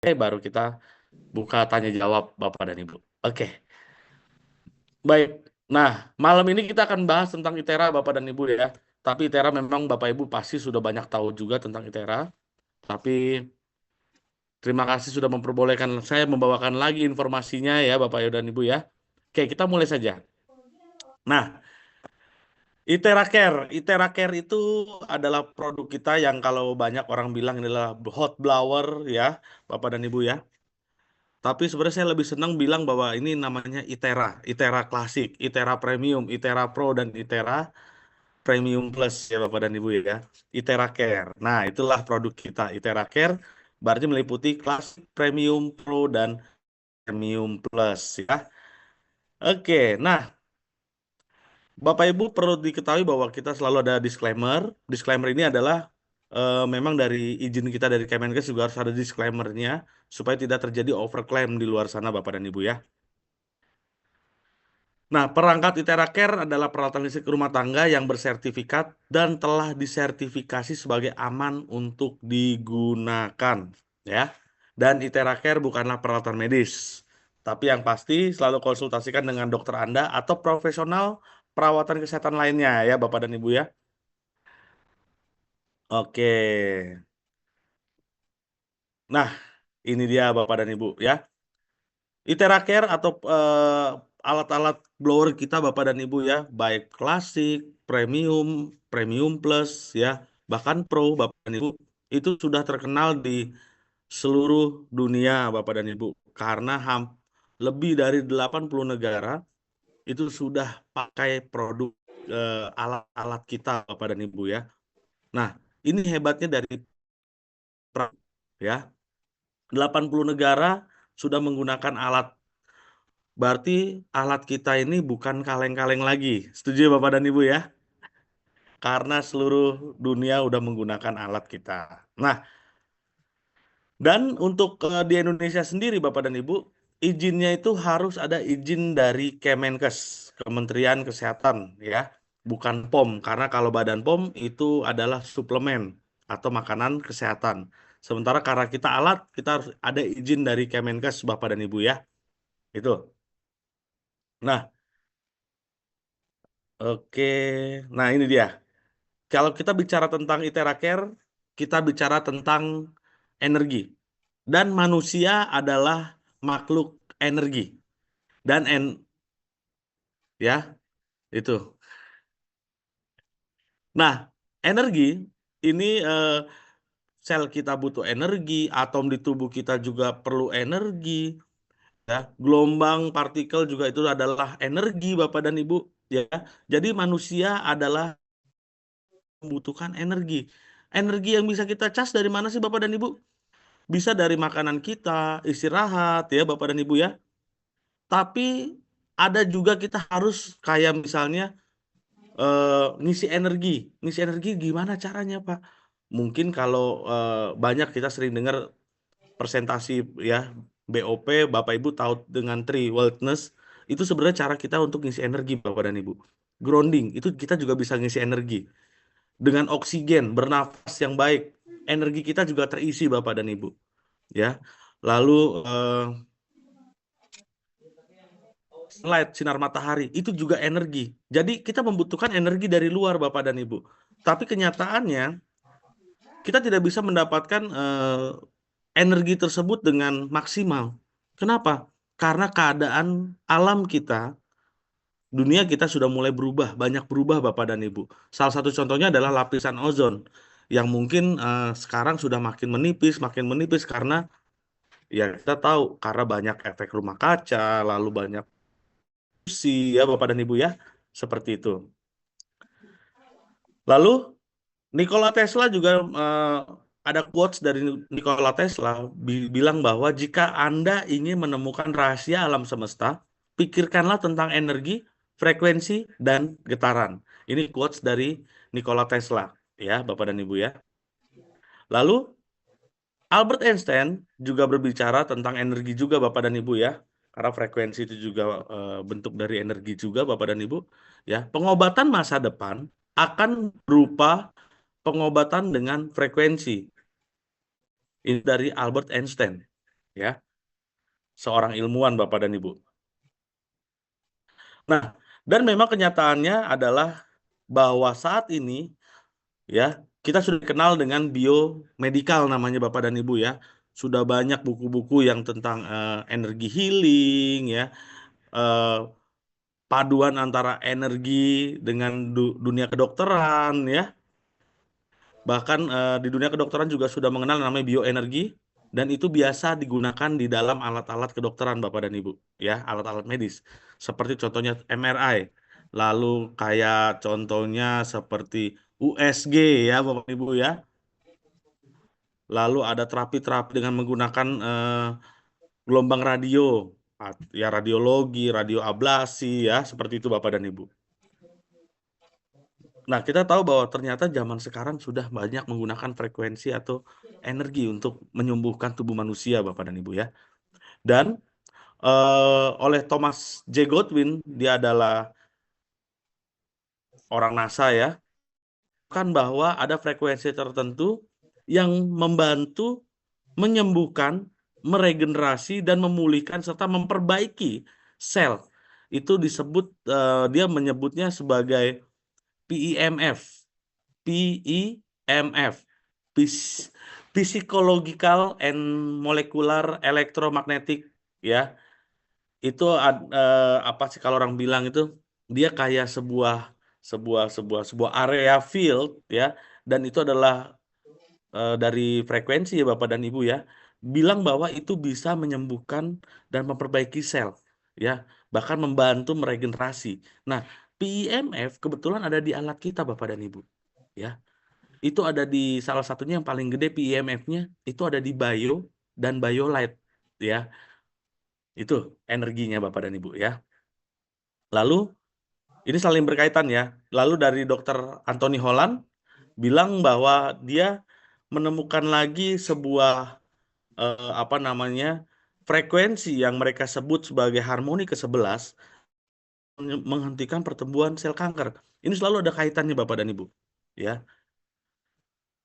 baru kita buka tanya jawab Bapak dan Ibu. Oke, baik. Nah, malam ini kita akan bahas tentang ITERA Bapak dan Ibu ya. Tapi ITERA memang Bapak Ibu pasti sudah banyak tahu juga tentang ITERA. Tapi terima kasih sudah memperbolehkan saya membawakan lagi informasinya ya Bapak dan Ibu ya. Oke, kita mulai saja. Nah, ITERA Care. ITERA Care itu adalah produk kita yang kalau banyak orang bilang ini adalah hot blower ya, Bapak dan Ibu ya. Tapi sebenarnya saya lebih senang bilang bahwa ini namanya ITERA, ITERA Klasik, ITERA Premium, ITERA Pro, dan ITERA Premium Plus ya Bapak dan Ibu ya. ITERA Care. Nah, itulah produk kita. ITERA Care berarti meliputi Klasik, Premium, Pro, dan Premium Plus ya. Oke, nah Bapak Ibu perlu diketahui bahwa kita selalu ada disclaimer. Disclaimer ini adalah memang dari izin kita dari Kemenkes juga harus ada disclaimernya supaya tidak terjadi overclaim di luar sana Bapak dan Ibu ya. Nah, perangkat ITERA Care adalah peralatan listrik rumah tangga yang bersertifikat dan telah disertifikasi sebagai aman untuk digunakan ya. Dan ITERA Care bukanlah peralatan medis. Tapi yang pasti selalu konsultasikan dengan dokter Anda atau profesional perawatan kesehatan lainnya ya Bapak dan Ibu ya. Oke. Nah, ini dia Bapak dan Ibu ya. ITERA Care atau alat-alat blower kita Bapak dan Ibu ya, baik klasik, premium, premium plus ya, bahkan pro Bapak dan Ibu itu sudah terkenal di seluruh dunia Bapak dan Ibu karena lebih dari 80 negara itu sudah pakai produk alat-alat kita Bapak dan Ibu ya. Nah, ini hebatnya dari ya. 80 negara sudah menggunakan alat. Berarti alat kita ini bukan kaleng-kaleng lagi. Setuju ya Bapak dan Ibu ya? Karena seluruh dunia udah menggunakan alat kita. Nah, dan untuk di Indonesia sendiri Bapak dan Ibu, izinnya itu harus ada izin dari Kemenkes, Kementerian Kesehatan ya, bukan POM. Karena kalau Badan POM itu adalah suplemen atau makanan kesehatan. Sementara karena kita alat, kita harus ada izin dari Kemenkes Bapak dan Ibu ya. Itu. Nah, oke. Nah, ini dia. Kalau kita bicara tentang ITERA Care, kita bicara tentang energi. Dan manusia adalah makhluk energi. Dan ya, itu. Nah, energi ini sel kita butuh energi, atom di tubuh kita juga perlu energi, ya. Gelombang partikel juga itu adalah energi, Bapak dan Ibu, ya. Jadi manusia adalah membutuhkan energi. Energi yang bisa kita cas dari mana sih Bapak dan Ibu? Bisa dari makanan kita, istirahat ya Bapak dan Ibu ya. Tapi ada juga kita harus kayak misalnya ngisi energi. Ngisi energi gimana caranya Pak? Mungkin kalau banyak kita sering dengar presentasi ya BOP, Bapak Ibu tahu dengan Tree Wellness, itu sebenarnya cara kita untuk ngisi energi Bapak dan Ibu. Grounding, itu kita juga bisa ngisi energi. Dengan oksigen, bernafas yang baik, energi kita juga terisi Bapak dan Ibu. Ya, lalu sunlight, sinar matahari, itu juga energi. Jadi kita membutuhkan energi dari luar Bapak dan Ibu. Tapi kenyataannya kita tidak bisa mendapatkan energi tersebut dengan maksimal. Kenapa? Karena keadaan alam kita, dunia kita sudah mulai berubah, banyak berubah Bapak dan Ibu. Salah satu contohnya adalah lapisan ozon yang mungkin sekarang sudah makin menipis karena ya kita tahu karena banyak efek rumah kaca, lalu banyak polusi ya Bapak dan Ibu ya, seperti itu. Lalu Nikola Tesla juga ada quotes dari Nikola Tesla bilang bahwa jika Anda ingin menemukan rahasia alam semesta, pikirkanlah tentang energi, frekuensi, dan getaran. Ini quotes dari Nikola Tesla, ya Bapak dan Ibu ya. Lalu Albert Einstein juga berbicara tentang energi juga Bapak dan Ibu ya. Karena frekuensi itu juga bentuk dari energi juga Bapak dan Ibu ya. Pengobatan masa depan akan berupa pengobatan dengan frekuensi. Ini dari Albert Einstein. ya, seorang ilmuwan Bapak dan Ibu. Nah, dan memang kenyataannya adalah bahwa saat ini ya, kita sudah dikenal dengan biomedikal namanya Bapak dan Ibu ya. Sudah banyak buku-buku yang tentang energi healing ya, eh, paduan antara energi dengan dunia kedokteran ya. Bahkan di dunia kedokteran juga sudah mengenal namanya bioenergi dan itu biasa digunakan di dalam alat-alat kedokteran Bapak dan Ibu ya, alat-alat medis. Seperti contohnya MRI. Lalu kayak contohnya seperti USG ya Bapak Ibu ya. Lalu ada terapi-terapi dengan menggunakan gelombang radio, ya radiologi, radioablasi ya, seperti itu Bapak dan Ibu. Nah, kita tahu bahwa ternyata zaman sekarang sudah banyak menggunakan frekuensi atau energi untuk menyembuhkan tubuh manusia, Bapak dan Ibu ya. Dan oleh Thomas J. Godwin, dia adalah orang NASA ya, kan bahwa ada frekuensi tertentu yang membantu menyembuhkan, meregenerasi dan memulihkan serta memperbaiki sel. Itu disebut dia menyebutnya sebagai PEMF. PEMF, Physiological and Molecular Electromagnetic ya. Itu apa sih kalau orang bilang itu dia kayak sebuah area field ya dan itu adalah dari frekuensi ya Bapak dan Ibu ya, bilang bahwa itu bisa menyembuhkan dan memperbaiki sel, ya, bahkan membantu meregenerasi. Nah, PEMF kebetulan ada di alat kita Bapak dan Ibu, ya. Itu ada di salah satunya yang paling gede PEMF-nya itu ada di Bio dan BioLight, ya. Itu energinya Bapak dan Ibu ya. Lalu ini saling berkaitan ya. Lalu dari Dokter Anthony Holland bilang bahwa dia menemukan lagi sebuah apa namanya frekuensi yang mereka sebut sebagai harmoni ke-11 menghentikan pertumbuhan sel kanker. Ini selalu ada kaitannya Bapak dan Ibu, ya.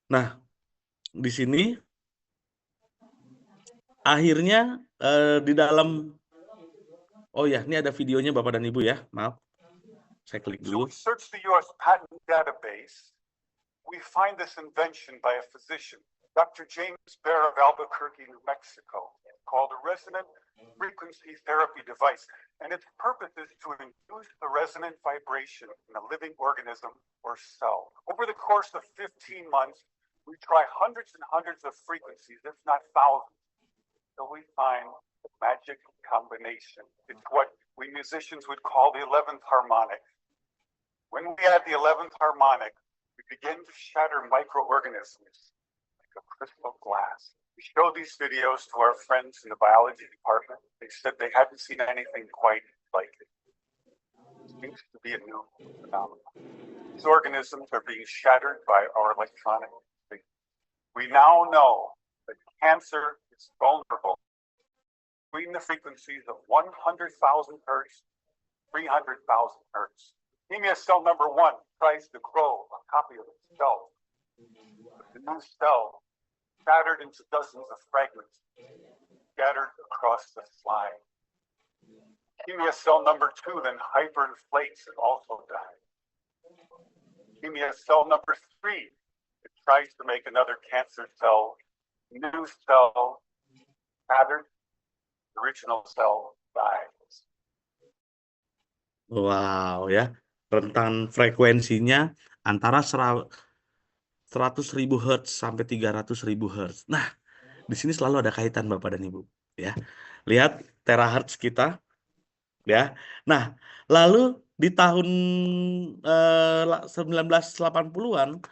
Nah, di sini akhirnya di dalam oh ya, ini ada videonya Bapak dan Ibu ya. Maaf. Saya klik So dulu. we search the US patent database. We find this invention by a physician, Dr. James Bear of Albuquerque, New Mexico, called a resonant frequency therapy device. And its purpose is to induce the resonant vibration in a living organism or cell. Over the course of 15 months, we try hundreds and hundreds of frequencies, if not thousands, till we find the magic combination. It's what we musicians would call the 11th harmonic. When we add the 11th harmonic, we begin to shatter microorganisms like a crystal glass. We showed these videos to our friends in the biology department. They said they hadn't seen anything quite like it. It seems to be a new phenomenon. These organisms are being shattered by our electronic field. We now know that cancer is vulnerable between the frequencies of 100,000 hertz, 300,000 hertz. Leukemia cell number 1 tries to grow a copy of itself. But the new cell, shattered into dozens of fragments, scattered across the slide. Leukemia cell number 2 then hyperinflates and also dies. Leukemia cell number 3, it tries to make another cancer cell, new cell, shattered, the original cell dies. Wow ya. Rentan frekuensinya antara 100.000 Hz sampai 300.000 Hz. Nah, di sini selalu ada kaitan Bapak dan Ibu, ya. Lihat terahertz kita, ya. Nah, lalu di tahun 1980-an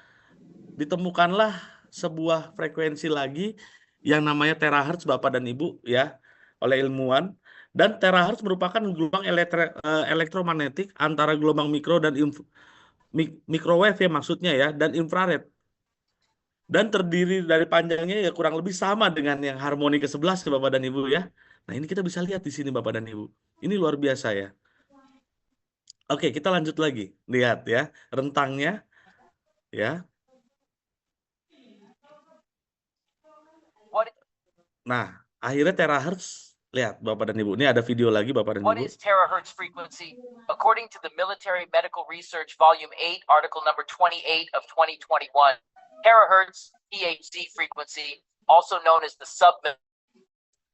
ditemukanlah sebuah frekuensi lagi yang namanya terahertz Bapak dan Ibu, ya, oleh ilmuwan. Dan terahertz merupakan gelombang elektromagnetik antara gelombang mikro dan microwave ya maksudnya ya dan infrared dan terdiri dari panjangnya ya kurang lebih sama dengan yang harmoni ke-11 ya Bapak dan Ibu ya. Nah, ini kita bisa lihat di sini Bapak dan Ibu. Ini luar biasa ya. Oke, kita lanjut lagi. Lihat ya, rentangnya ya. Nah, akhirnya terahertz, lihat Bapak dan Ibu, ini ada video lagi Bapak dan What Ibu. is terahertz frequency? According to the Military Medical Research Volume 8, Article number 28 of 2021, terahertz THz frequency, also known as the submillimeter,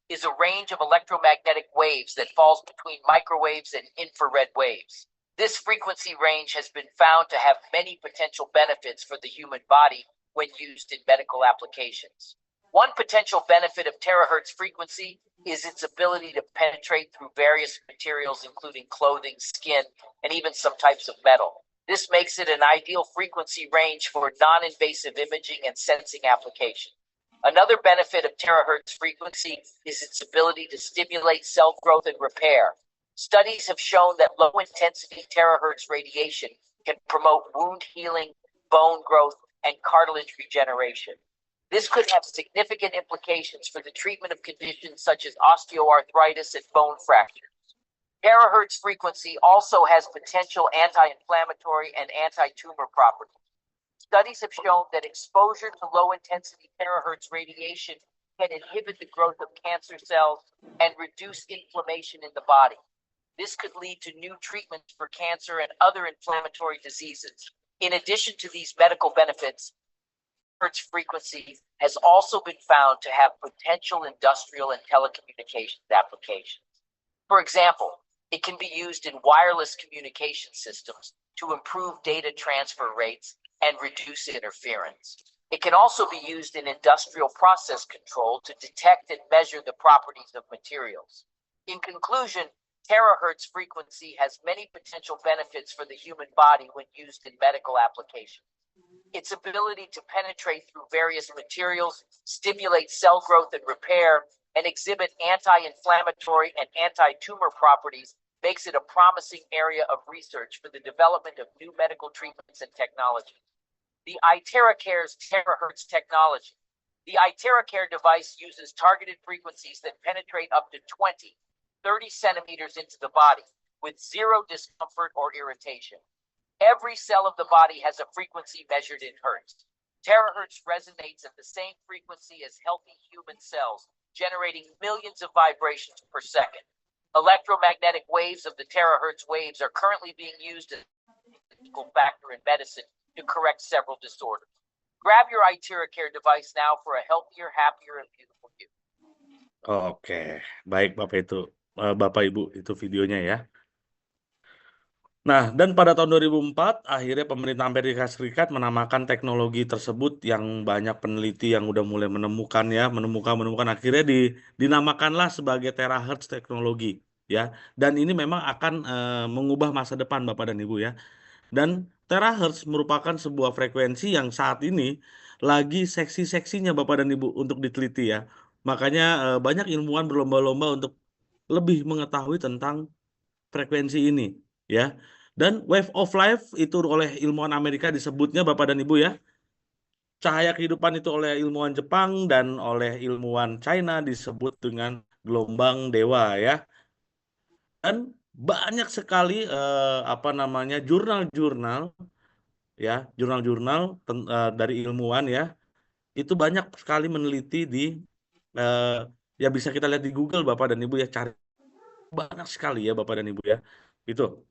is a range of electromagnetic waves that falls between microwaves and infrared waves. This frequency range has been found to have many potential benefits for the human body when used in medical applications. One potential benefit of terahertz frequency is its ability to penetrate through various materials, including clothing, skin, and even some types of metal. This makes it an ideal frequency range for non-invasive imaging and sensing applications. Another benefit of terahertz frequency is its ability to stimulate cell growth and repair. Studies have shown that low-intensity terahertz radiation can promote wound healing, bone growth, and cartilage regeneration. This could have significant implications for the treatment of conditions such as osteoarthritis and bone fractures. Terahertz frequency also has potential anti-inflammatory and anti-tumor properties. Studies have shown that exposure to low-intensity terahertz radiation can inhibit the growth of cancer cells and reduce inflammation in the body. This could lead to new treatments for cancer and other inflammatory diseases. In addition to these medical benefits, hertz frequency has also been found to have potential industrial and telecommunications applications. For example, it can be used in wireless communication systems to improve data transfer rates and reduce interference. It can also be used in industrial process control to detect and measure the properties of materials. In conclusion, terahertz frequency has many potential benefits for the human body when used in medical applications. Its ability to penetrate through various materials, stimulate cell growth and repair, and exhibit anti-inflammatory and anti-tumor properties makes it a promising area of research for the development of new medical treatments and technologies. The iTeraCare's terahertz technology. The iTeraCare device uses targeted frequencies that penetrate up to 30 centimeters into the body with zero discomfort or irritation. Every cell of the body has a frequency measured in hertz. Terahertz resonates at the same frequency as healthy human cells, generating millions of vibrations per second. Electromagnetic waves of the terahertz waves are currently being used as a critical factor in medicine to correct several disorders. Grab your iTeraCare device now for a healthier, happier, and beautiful you. Oke, baik Bapak Ibu, itu videonya ya. Nah, dan pada tahun 2004, akhirnya pemerintah Amerika Serikat menamakan teknologi tersebut yang banyak peneliti yang udah mulai menemukan ya, menemukan akhirnya dinamakanlah sebagai terahertz teknologi ya. Dan ini memang akan mengubah masa depan Bapak dan Ibu ya. Dan terahertz merupakan sebuah frekuensi yang saat ini lagi seksi-seksinya Bapak dan Ibu untuk diteliti ya. Makanya banyak ilmuwan berlomba-lomba untuk lebih mengetahui tentang frekuensi ini ya. Dan wave of life itu oleh ilmuwan Amerika disebutnya Bapak dan Ibu ya. Cahaya kehidupan itu oleh ilmuwan Jepang dan oleh ilmuwan China disebut dengan gelombang dewa ya. Dan banyak sekali jurnal-jurnal ya, jurnal-jurnal dari ilmuwan ya. Itu banyak sekali meneliti di eh, ya bisa kita lihat di Google Bapak dan Ibu ya, cari banyak sekali ya Bapak dan Ibu ya. Itu.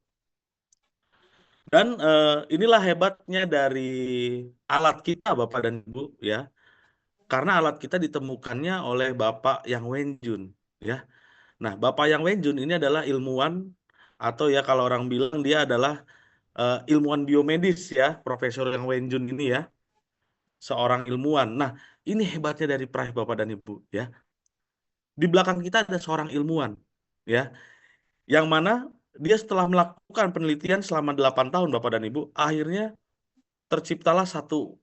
Dan inilah hebatnya dari alat kita, Bapak dan Ibu, ya. Karena alat kita ditemukannya oleh Bapak Yang Wenjun, ya. Nah, Bapak Yang Wenjun ini adalah ilmuwan, atau ya kalau orang bilang dia adalah ilmuwan biomedis, ya. Profesor Yang Wenjun ini, ya. Seorang ilmuwan. Nah, ini hebatnya dari Prive, Bapak dan Ibu, ya. Di belakang kita ada seorang ilmuwan, ya. Yang mana dia setelah melakukan penelitian selama 8 tahun, Bapak dan Ibu, akhirnya terciptalah satu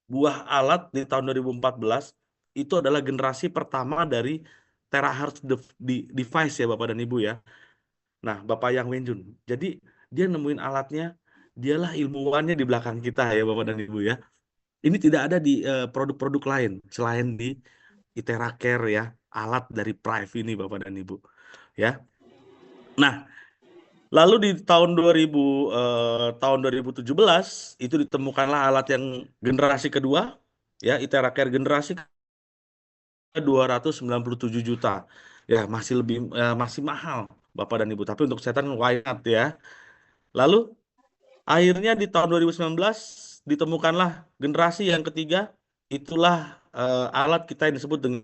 buah alat di tahun 2014. Itu adalah generasi pertama dari terahertz device ya Bapak dan Ibu ya. Nah, Bapak Yang Wenjun. Jadi dia nemuin alatnya, dialah ilmuwannya di belakang kita ya Bapak dan Ibu ya. Ini tidak ada di produk-produk lain selain di iTeraCare ya, alat dari Prive ini Bapak dan Ibu ya. Nah, lalu di tahun 2017 itu ditemukanlah alat yang generasi kedua ya, iTeraCare generasi 297 juta. Ya, masih mahal Bapak dan Ibu. Tapi untuk kesehatan why not ya. Lalu akhirnya di tahun 2019 ditemukanlah generasi yang ketiga, itulah alat kita yang disebut dengan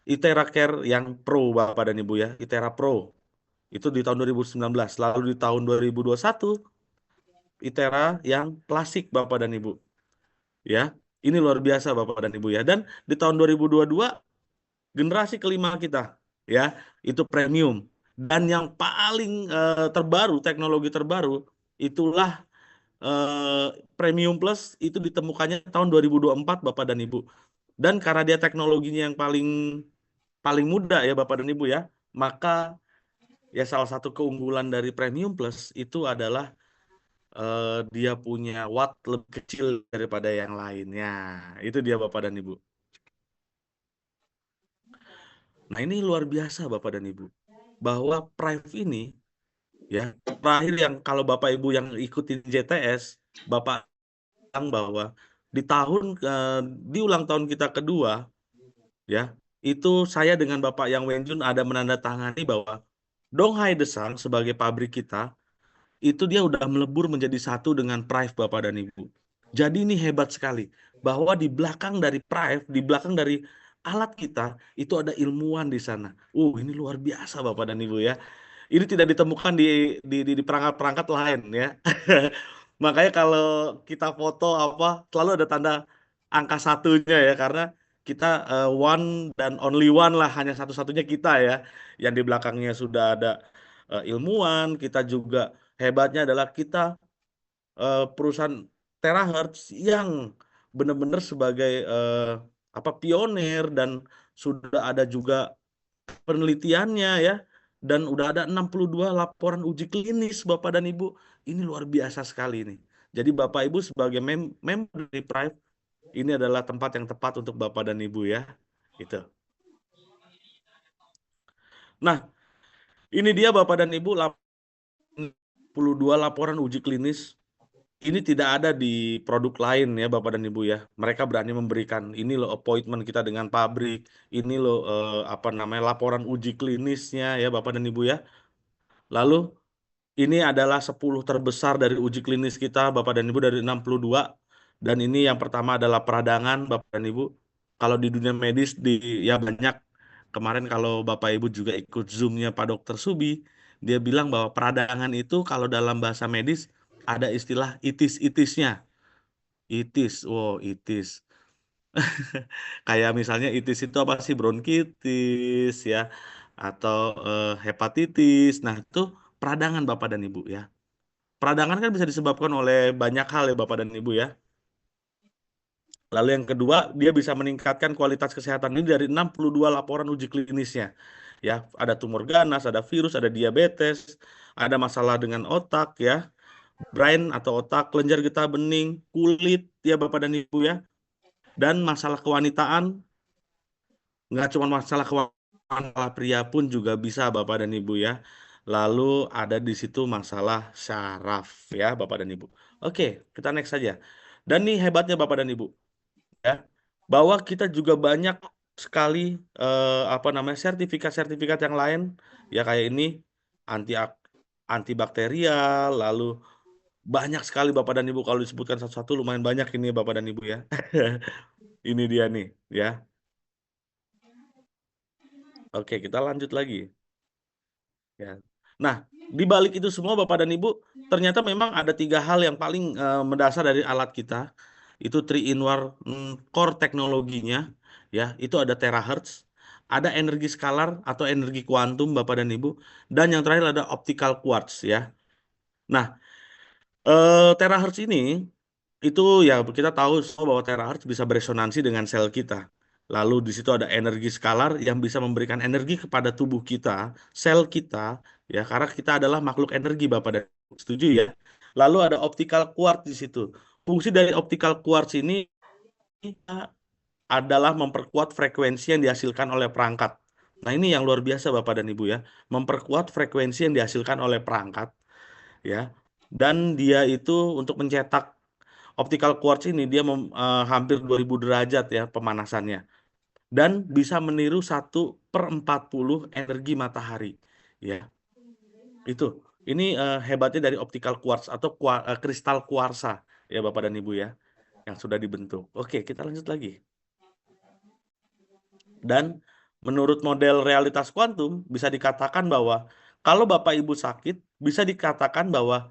Itera Care yang Pro Bapak dan Ibu ya, Itera Pro. Itu di tahun 2019. Lalu di tahun 2021 Itera yang klasik Bapak dan Ibu. Ya, ini luar biasa Bapak dan Ibu ya. Dan di tahun 2022 generasi kelima kita ya, itu premium. Dan yang paling terbaru, teknologi terbaru itulah Premium Plus, itu ditemukannya tahun 2024 Bapak dan Ibu. Dan karena dia teknologinya yang paling paling muda ya Bapak dan Ibu ya, maka ya salah satu keunggulan dari Premium Plus itu adalah dia punya watt lebih kecil daripada yang lainnya. Itu dia Bapak dan Ibu. Nah, ini luar biasa Bapak dan Ibu. Bahwa Prive ini ya, terakhir yang kalau Bapak Ibu yang ikutin JTS, Bapak bilang bahwa di di ulang tahun kita kedua ya, itu saya dengan Bapak Yang Wenjun ada menandatangani bahwa Donghai Desang sebagai pabrik kita itu dia udah melebur menjadi satu dengan Prive Bapak dan Ibu. Jadi ini hebat sekali bahwa di belakang dari Prive, di belakang dari alat kita itu ada ilmuwan di sana. Ini luar biasa Bapak dan Ibu ya. Ini tidak ditemukan di perangkat-perangkat lain ya. Makanya kalau kita foto apa selalu ada tanda angka satunya ya, karena kita one dan only one lah, hanya satu-satunya kita ya. Yang di belakangnya sudah ada ilmuwan, kita juga hebatnya adalah kita perusahaan terahertz yang benar-benar sebagai apa pionir, dan sudah ada juga penelitiannya ya, dan udah ada 62 laporan uji klinis Bapak dan Ibu. Ini luar biasa sekali nih. Jadi Bapak Ibu sebagai member dari Prive, ini adalah tempat yang tepat untuk Bapak dan Ibu ya. Gitu. Nah, ini dia Bapak dan Ibu 62 laporan uji klinis. Ini tidak ada di produk lain ya Bapak dan Ibu ya. Mereka berani memberikan ini loh appointment kita dengan pabrik, ini loh apa namanya laporan uji klinisnya ya Bapak dan Ibu ya. Lalu ini adalah 10 terbesar dari uji klinis kita Bapak dan Ibu dari 62. Dan ini yang pertama adalah peradangan Bapak dan Ibu. Kalau di dunia medis ya banyak. Kemarin kalau Bapak Ibu juga ikut Zoom-nya Pak Dokter Subi, dia bilang bahwa peradangan itu kalau dalam bahasa medis ada istilah itis-itisnya. Itis, itis. Kayak misalnya itis itu apa sih? Bronkitis ya, atau hepatitis. Nah, itu peradangan Bapak dan Ibu ya. Peradangan kan bisa disebabkan oleh banyak hal ya Bapak dan Ibu ya. Lalu yang kedua, dia bisa meningkatkan kualitas kesehatan ini dari 62 laporan uji klinisnya. Ya, ada tumor ganas, ada virus, ada diabetes, ada masalah dengan otak ya, brain atau otak, kelenjar getah bening, kulit ya Bapak dan Ibu ya. Dan masalah kewanitaan, nggak cuma masalah kewanitaan, pria pun juga bisa Bapak dan Ibu ya. Lalu ada di situ masalah syaraf ya Bapak dan Ibu. Oke, kita next saja. Dan nih hebatnya Bapak dan Ibu ya, bahwa kita juga banyak sekali apa namanya sertifikat-sertifikat yang lain ya, kayak ini anti antibakterial, lalu banyak sekali Bapak dan Ibu, kalau disebutkan satu-satu lumayan banyak ini Bapak dan Ibu ya. Ini dia nih ya. Oke, kita lanjut lagi ya. Nah, di balik itu semua Bapak dan Ibu, ternyata memang ada 3 hal yang paling mendasar dari alat kita. Itu 3-in-1 core teknologinya ya. Itu ada terahertz, ada energi skalar atau energi kuantum Bapak dan Ibu, dan yang terakhir ada optical quartz ya. Nah, terahertz ini itu ya kita tahu semua bahwa terahertz bisa beresonansi dengan sel kita. Lalu di situ ada energi skalar yang bisa memberikan energi kepada tubuh kita, sel kita, ya karena kita adalah makhluk energi Bapak dan Ibu. Setuju ya? Lalu ada optical quartz di situ. Fungsi dari optical quartz ini adalah memperkuat frekuensi yang dihasilkan oleh perangkat. Nah, ini yang luar biasa Bapak dan Ibu ya. Memperkuat frekuensi yang dihasilkan oleh perangkat ya. Dan dia itu untuk mencetak optical quartz ini dia hampir 2000 derajat ya pemanasannya. dan bisa meniru 1/40 energi matahari. Ya, itu. Ini hebatnya dari optical quartz atau kristal kuarsa ya Bapak dan Ibu ya, yang sudah dibentuk. Oke, kita lanjut lagi. Dan menurut model realitas kuantum bisa dikatakan bahwa kalau Bapak Ibu sakit, bisa dikatakan bahwa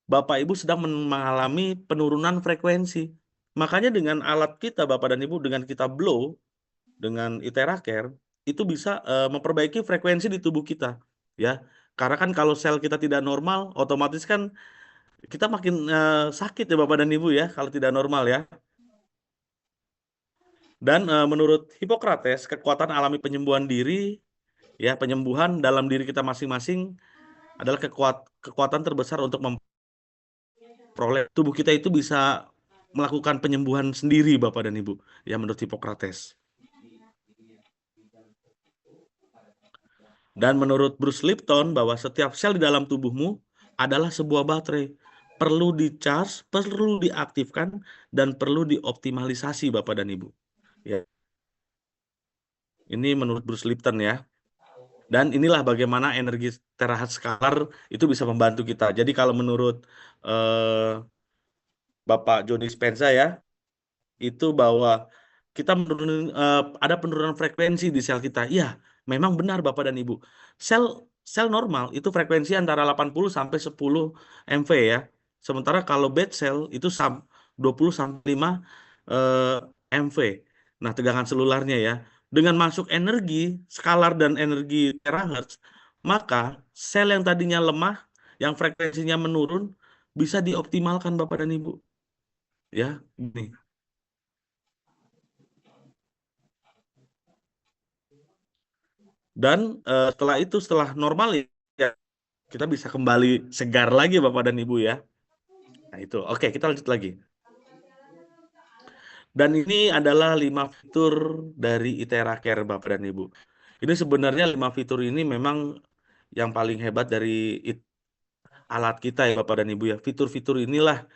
Bapak Ibu sedang mengalami penurunan frekuensi. Makanya dengan alat kita Bapak dan Ibu, dengan kita blow dengan Itera Care itu bisa memperbaiki frekuensi di tubuh kita ya. Karena kan kalau sel kita tidak normal, otomatis kan kita makin sakit ya Bapak dan Ibu ya kalau tidak normal ya. Dan menurut Hippocrates, kekuatan alami penyembuhan diri ya, penyembuhan dalam diri kita masing-masing adalah kekuatan terbesar untuk memperoleh tubuh kita itu bisa melakukan penyembuhan sendiri Bapak dan Ibu ya menurut Hippocrates. Dan menurut Bruce Lipton bahwa setiap sel di dalam tubuhmu adalah sebuah baterai. Perlu di-charge, perlu diaktifkan, dan perlu dioptimalisasi Bapak dan Ibu. Ya. Ini menurut Bruce Lipton ya. Dan inilah bagaimana energi terahertz skalar itu bisa membantu kita. Jadi kalau menurut Bapak Joe Dispenza ya, itu bahwa kita ada penurunan frekuensi di sel kita. Iya, memang benar Bapak dan Ibu. Sel normal itu frekuensi antara 80 sampai 10 MV ya. Sementara kalau bad cell itu 20 sampai 5 MV. Nah, tegangan selularnya ya. Dengan masuk energi skalar dan energi terahertz, maka sel yang tadinya lemah, yang frekuensinya menurun, bisa dioptimalkan Bapak dan Ibu. Ya, ini. Dan setelah normal ya kita bisa kembali segar lagi Bapak dan Ibu ya. Nah itu, oke kita lanjut lagi. Dan ini adalah 5 fitur dari Itera Care Bapak dan Ibu. Ini sebenarnya 5 fitur ini memang yang paling hebat dari alat kita ya Bapak dan Ibu ya. Fitur-fitur inilah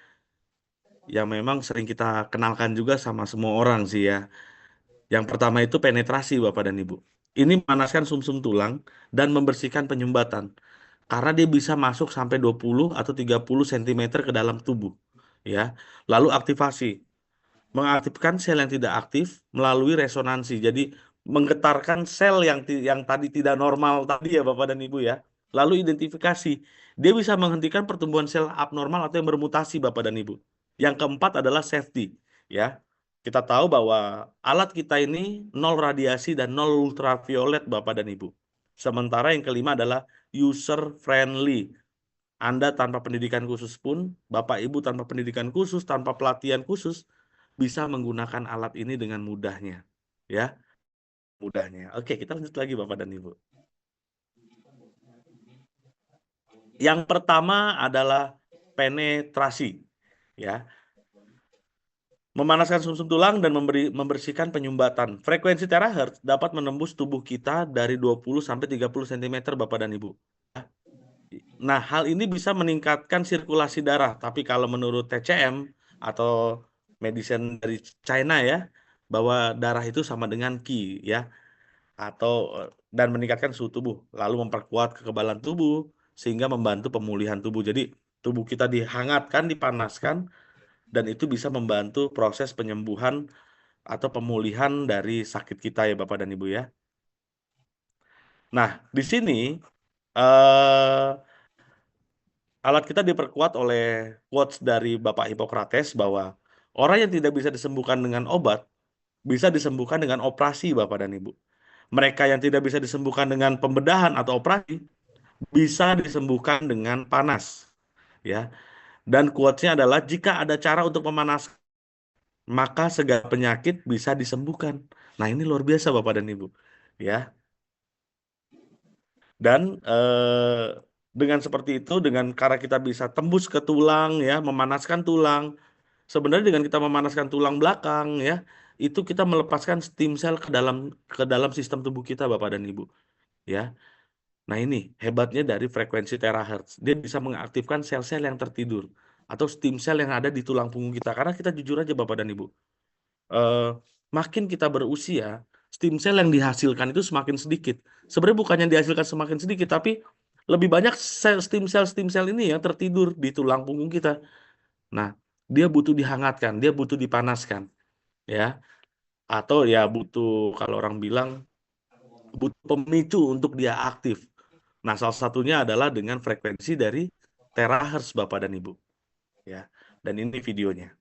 yang memang sering kita kenalkan juga sama semua orang sih ya. Yang pertama itu penetrasi Bapak dan Ibu. Ini memanaskan sumsum tulang dan membersihkan penyumbatan. Karena dia bisa masuk sampai 20 atau 30 cm ke dalam tubuh. Ya. Lalu aktivasi. Mengaktifkan sel yang tidak aktif melalui resonansi. Jadi menggetarkan sel yang tadi tidak normal tadi ya Bapak dan Ibu ya. Lalu identifikasi. Dia bisa menghentikan pertumbuhan sel abnormal atau yang bermutasi Bapak dan Ibu. Yang keempat adalah safety. Ya. Kita tahu bahwa alat kita ini nol radiasi dan nol ultraviolet Bapak dan Ibu. Sementara yang kelima adalah user friendly. Anda tanpa pendidikan khusus pun, Bapak Ibu tanpa pendidikan khusus, tanpa pelatihan khusus, bisa menggunakan alat ini dengan mudahnya. Ya, mudahnya. Oke, kita lanjut lagi Bapak dan Ibu. Yang pertama adalah penetrasi. Ya. Memanaskan sumsum tulang dan membersihkan penyumbatan. Frekuensi terahertz dapat menembus tubuh kita dari 20 sampai 30 cm Bapak dan Ibu. Nah, hal ini bisa meningkatkan sirkulasi darah, tapi kalau menurut TCM atau medicine dari China ya, bahwa darah itu sama dengan Qi ya, atau dan meningkatkan suhu tubuh, lalu memperkuat kekebalan tubuh sehingga membantu pemulihan tubuh. Jadi tubuh kita dihangatkan, dipanaskan, dan itu bisa membantu proses penyembuhan atau pemulihan dari sakit kita ya Bapak dan Ibu ya. Nah, di sini alat kita diperkuat oleh quotes dari Bapak Hippocrates bahwa orang yang tidak bisa disembuhkan dengan obat bisa disembuhkan dengan operasi Bapak dan Ibu. Mereka yang tidak bisa disembuhkan dengan pembedahan atau operasi bisa disembuhkan dengan panas. Ya. Dan quotes-nya adalah jika ada cara untuk memanaskan maka segala penyakit bisa disembuhkan. Nah, ini luar biasa Bapak dan Ibu. Ya. Dan dengan seperti itu, dengan cara kita bisa tembus ke tulang, ya, memanaskan tulang. Sebenarnya dengan kita memanaskan tulang belakang, ya, itu kita melepaskan stem cell ke dalam sistem tubuh kita, Bapak dan Ibu. Ya, nah ini hebatnya dari frekuensi terahertz. Dia bisa mengaktifkan sel-sel yang tertidur atau stem cell yang ada di tulang punggung kita. Karena kita jujur aja, Bapak dan Ibu, eh, makin kita berusia, stem cell yang dihasilkan itu semakin sedikit. Sebenarnya bukannya dihasilkan semakin sedikit, tapi lebih banyak stem cell ini yang tertidur di tulang punggung kita. Nah, dia butuh dihangatkan, dia butuh dipanaskan, ya. Atau ya butuh, kalau orang bilang, butuh pemicu untuk dia aktif. Nah, salah satunya adalah dengan frekuensi dari terahertz, Bapak dan Ibu. Ya, dan ini videonya.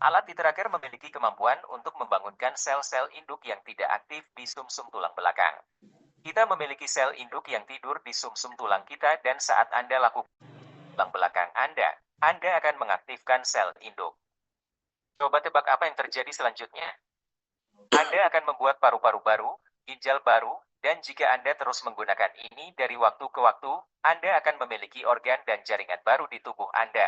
Alat Titraker memiliki kemampuan untuk membangunkan sel-sel induk yang tidak aktif di sumsum tulang belakang. Kita memiliki sel induk yang tidur di sumsum tulang kita dan saat Anda lakukan tulang belakang Anda akan mengaktifkan sel induk. Coba tebak apa yang terjadi selanjutnya? Anda akan membuat paru-paru baru, ginjal baru, dan jika Anda terus menggunakan ini dari waktu ke waktu, Anda akan memiliki organ dan jaringan baru di tubuh Anda.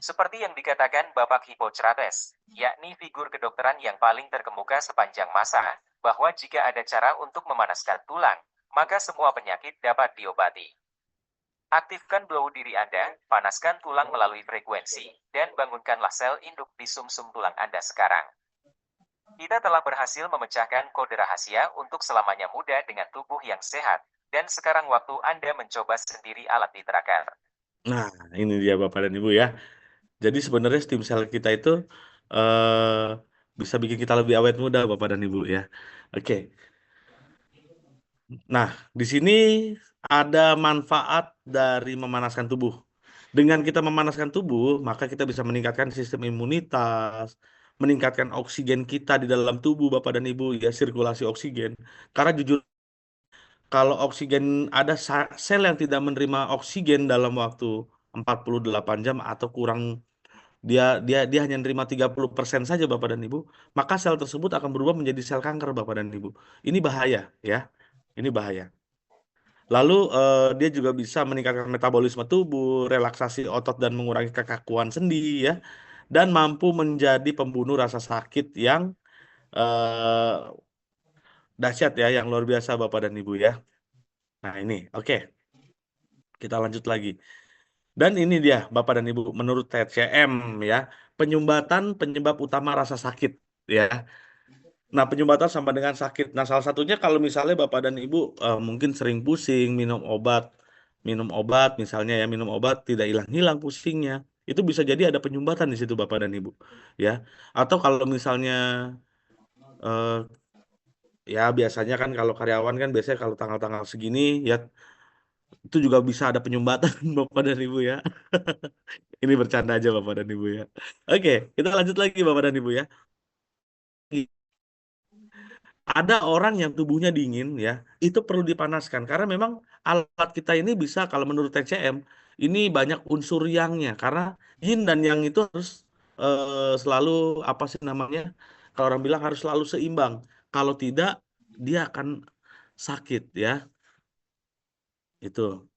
Seperti yang dikatakan Bapak Hippocrates, yakni figur kedokteran yang paling terkemuka sepanjang masa, bahwa jika ada cara untuk memanaskan tulang, maka semua penyakit dapat diobati. Aktifkan blau diri Anda, panaskan tulang melalui frekuensi, dan bangunkanlah sel induk di sumsum tulang Anda sekarang. Kita telah berhasil memecahkan kode rahasia untuk selamanya muda dengan tubuh yang sehat, dan sekarang waktu Anda mencoba sendiri alat Titraker. Nah, ini dia Bapak dan Ibu ya. Jadi sebenarnya stem cell kita itu bisa bikin kita lebih awet muda, Bapak dan Ibu ya. Oke. Nah, di sini ada manfaat dari memanaskan tubuh. Dengan kita memanaskan tubuh, maka kita bisa meningkatkan sistem imunitas, meningkatkan oksigen kita di dalam tubuh, Bapak dan Ibu ya, sirkulasi oksigen. Karena jujur, kalau oksigen ada sel yang tidak menerima oksigen dalam waktu 48 jam atau kurang, dia dia hanya menerima 30% saja, Bapak dan Ibu, maka sel tersebut akan berubah menjadi sel kanker, Bapak dan Ibu. Ini bahaya ya. Ini bahaya. Lalu dia juga bisa meningkatkan metabolisme tubuh, relaksasi otot dan mengurangi kekakuan sendi ya, dan mampu menjadi pembunuh rasa sakit yang eh, dahsyat ya, yang luar biasa Bapak dan Ibu ya. Nah ini, oke, kita lanjut lagi. Dan ini dia Bapak dan Ibu, menurut TCM ya, penyebab utama rasa sakit ya. Nah, penyumbatan sama dengan sakit. Nah, salah satunya kalau misalnya Bapak dan Ibu mungkin sering pusing, minum obat misalnya ya, minum obat tidak hilang-hilang pusingnya. Itu bisa jadi ada penyumbatan di situ Bapak dan Ibu, ya. Atau kalau misalnya eh, ya biasanya kan kalau karyawan kan biasanya kalau tanggal-tanggal segini ya itu juga bisa ada penyumbatan Bapak dan Ibu ya. Ini bercanda aja Bapak dan Ibu ya. Oke, kita lanjut lagi Bapak dan Ibu ya. Ada orang yang tubuhnya dingin ya, itu perlu dipanaskan karena memang alat kita ini bisa, kalau menurut TCM ini banyak unsur yangnya, karena yin dan yang itu harus selalu, apa sih namanya, kalau orang bilang harus selalu seimbang. Kalau tidak dia akan sakit ya. Itu.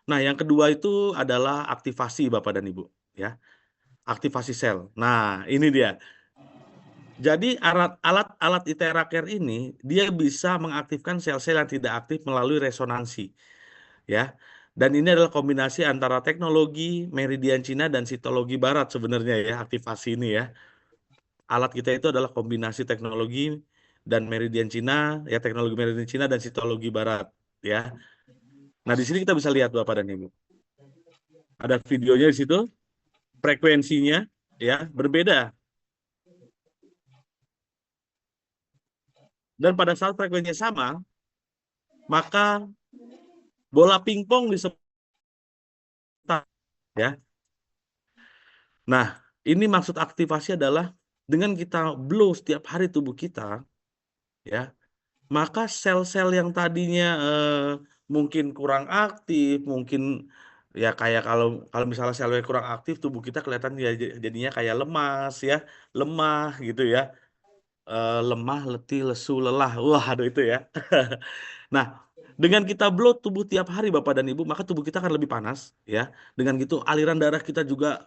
Nah, yang kedua itu adalah aktivasi Bapak dan Ibu ya. Aktivasi sel. Nah, ini dia. Jadi alat ITERA Care ini dia bisa mengaktifkan sel-sel yang tidak aktif melalui resonansi, ya. Dan ini adalah kombinasi antara teknologi meridian Cina dan sitologi Barat sebenarnya ya, aktivasi ini ya. Alat kita itu adalah kombinasi teknologi dan meridian Cina, ya, teknologi meridian Cina dan sitologi Barat, ya. Nah, di sini kita bisa lihat Bapak dan Ibu. Ada videonya di situ, frekuensinya ya berbeda. Dan pada saat frekuensinya sama, maka bola pingpong disebut ya. Nah, ini maksud aktivasi adalah dengan kita blow setiap hari tubuh kita, ya, maka sel-sel yang tadinya mungkin kurang aktif, mungkin ya kayak kalau kalau misalnya selnya kurang aktif, tubuh kita kelihatan ya jadinya kayak lemas ya, lemah gitu ya. Lemah, letih, lesu, lelah. Wah, aduh itu ya. Nah, dengan kita blow tubuh tiap hari Bapak dan Ibu, maka tubuh kita akan lebih panas ya. Dengan gitu aliran darah kita juga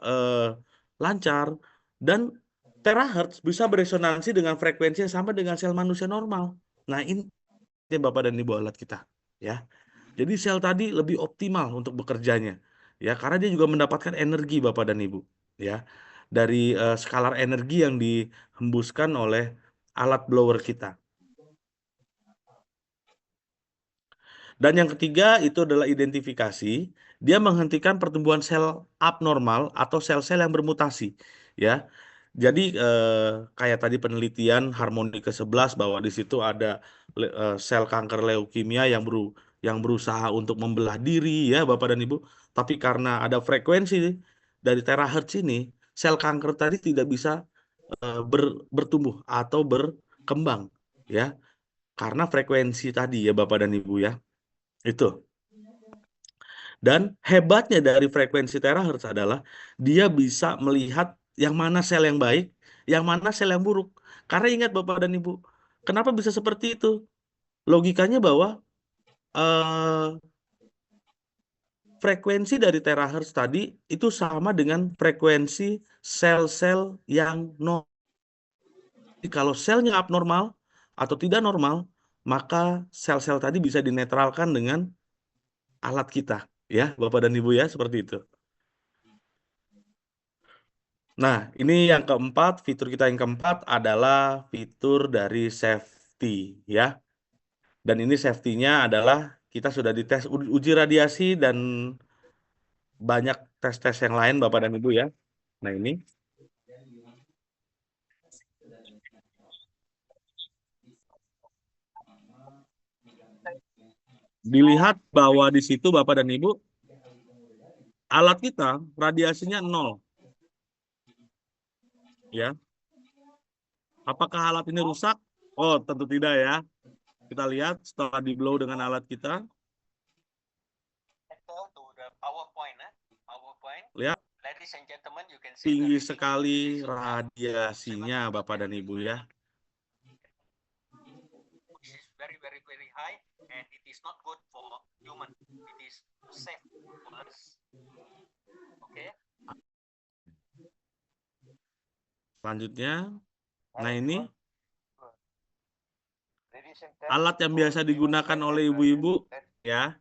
lancar, dan terahertz bisa beresonansi dengan frekuensi yang sama dengan sel manusia normal. Nah, ini Bapak dan Ibu alat kita ya. Jadi sel tadi lebih optimal untuk bekerjanya ya, karena dia juga mendapatkan energi Bapak dan Ibu ya. dari skalar energi yang dihembuskan oleh alat blower kita. Dan yang ketiga itu adalah identifikasi. Dia menghentikan pertumbuhan sel abnormal atau sel-sel yang bermutasi, ya. Jadi kayak tadi penelitian harmoni ke-11 bahwa di situ ada sel kanker leukemia yang berusaha untuk membelah diri, ya Bapak dan Ibu. Tapi karena ada frekuensi dari terahertz ini, sel kanker tadi tidak bisa bertumbuh atau berkembang, ya. Karena frekuensi tadi ya Bapak dan Ibu ya. Itu. Dan hebatnya dari frekuensi terahertz adalah dia bisa melihat yang mana sel yang baik, yang mana sel yang buruk. Karena ingat Bapak dan Ibu, kenapa bisa seperti itu? Logikanya bahwa frekuensi dari terahertz tadi itu sama dengan frekuensi sel-sel yang normal. Jadi kalau selnya abnormal atau tidak normal, maka sel-sel tadi bisa dinetralkan dengan alat kita. Ya, Bapak dan Ibu ya, seperti itu. Nah, ini yang keempat, fitur kita yang keempat adalah fitur dari safety, ya. Dan ini safety-nya adalah kita sudah dites uji radiasi dan banyak tes-tes yang lain, Bapak dan Ibu, ya. Nah, ini. Dilihat bahwa di situ, Bapak dan Ibu, alat kita radiasinya 0. Ya. Apakah alat ini rusak? Oh, tentu tidak ya. Kita lihat setelah di-blow dengan alat kita. Lihat, tinggi sekali radiasinya Bapak dan Ibu ya. Selanjutnya, nah ini alat yang biasa digunakan oleh ibu-ibu ya,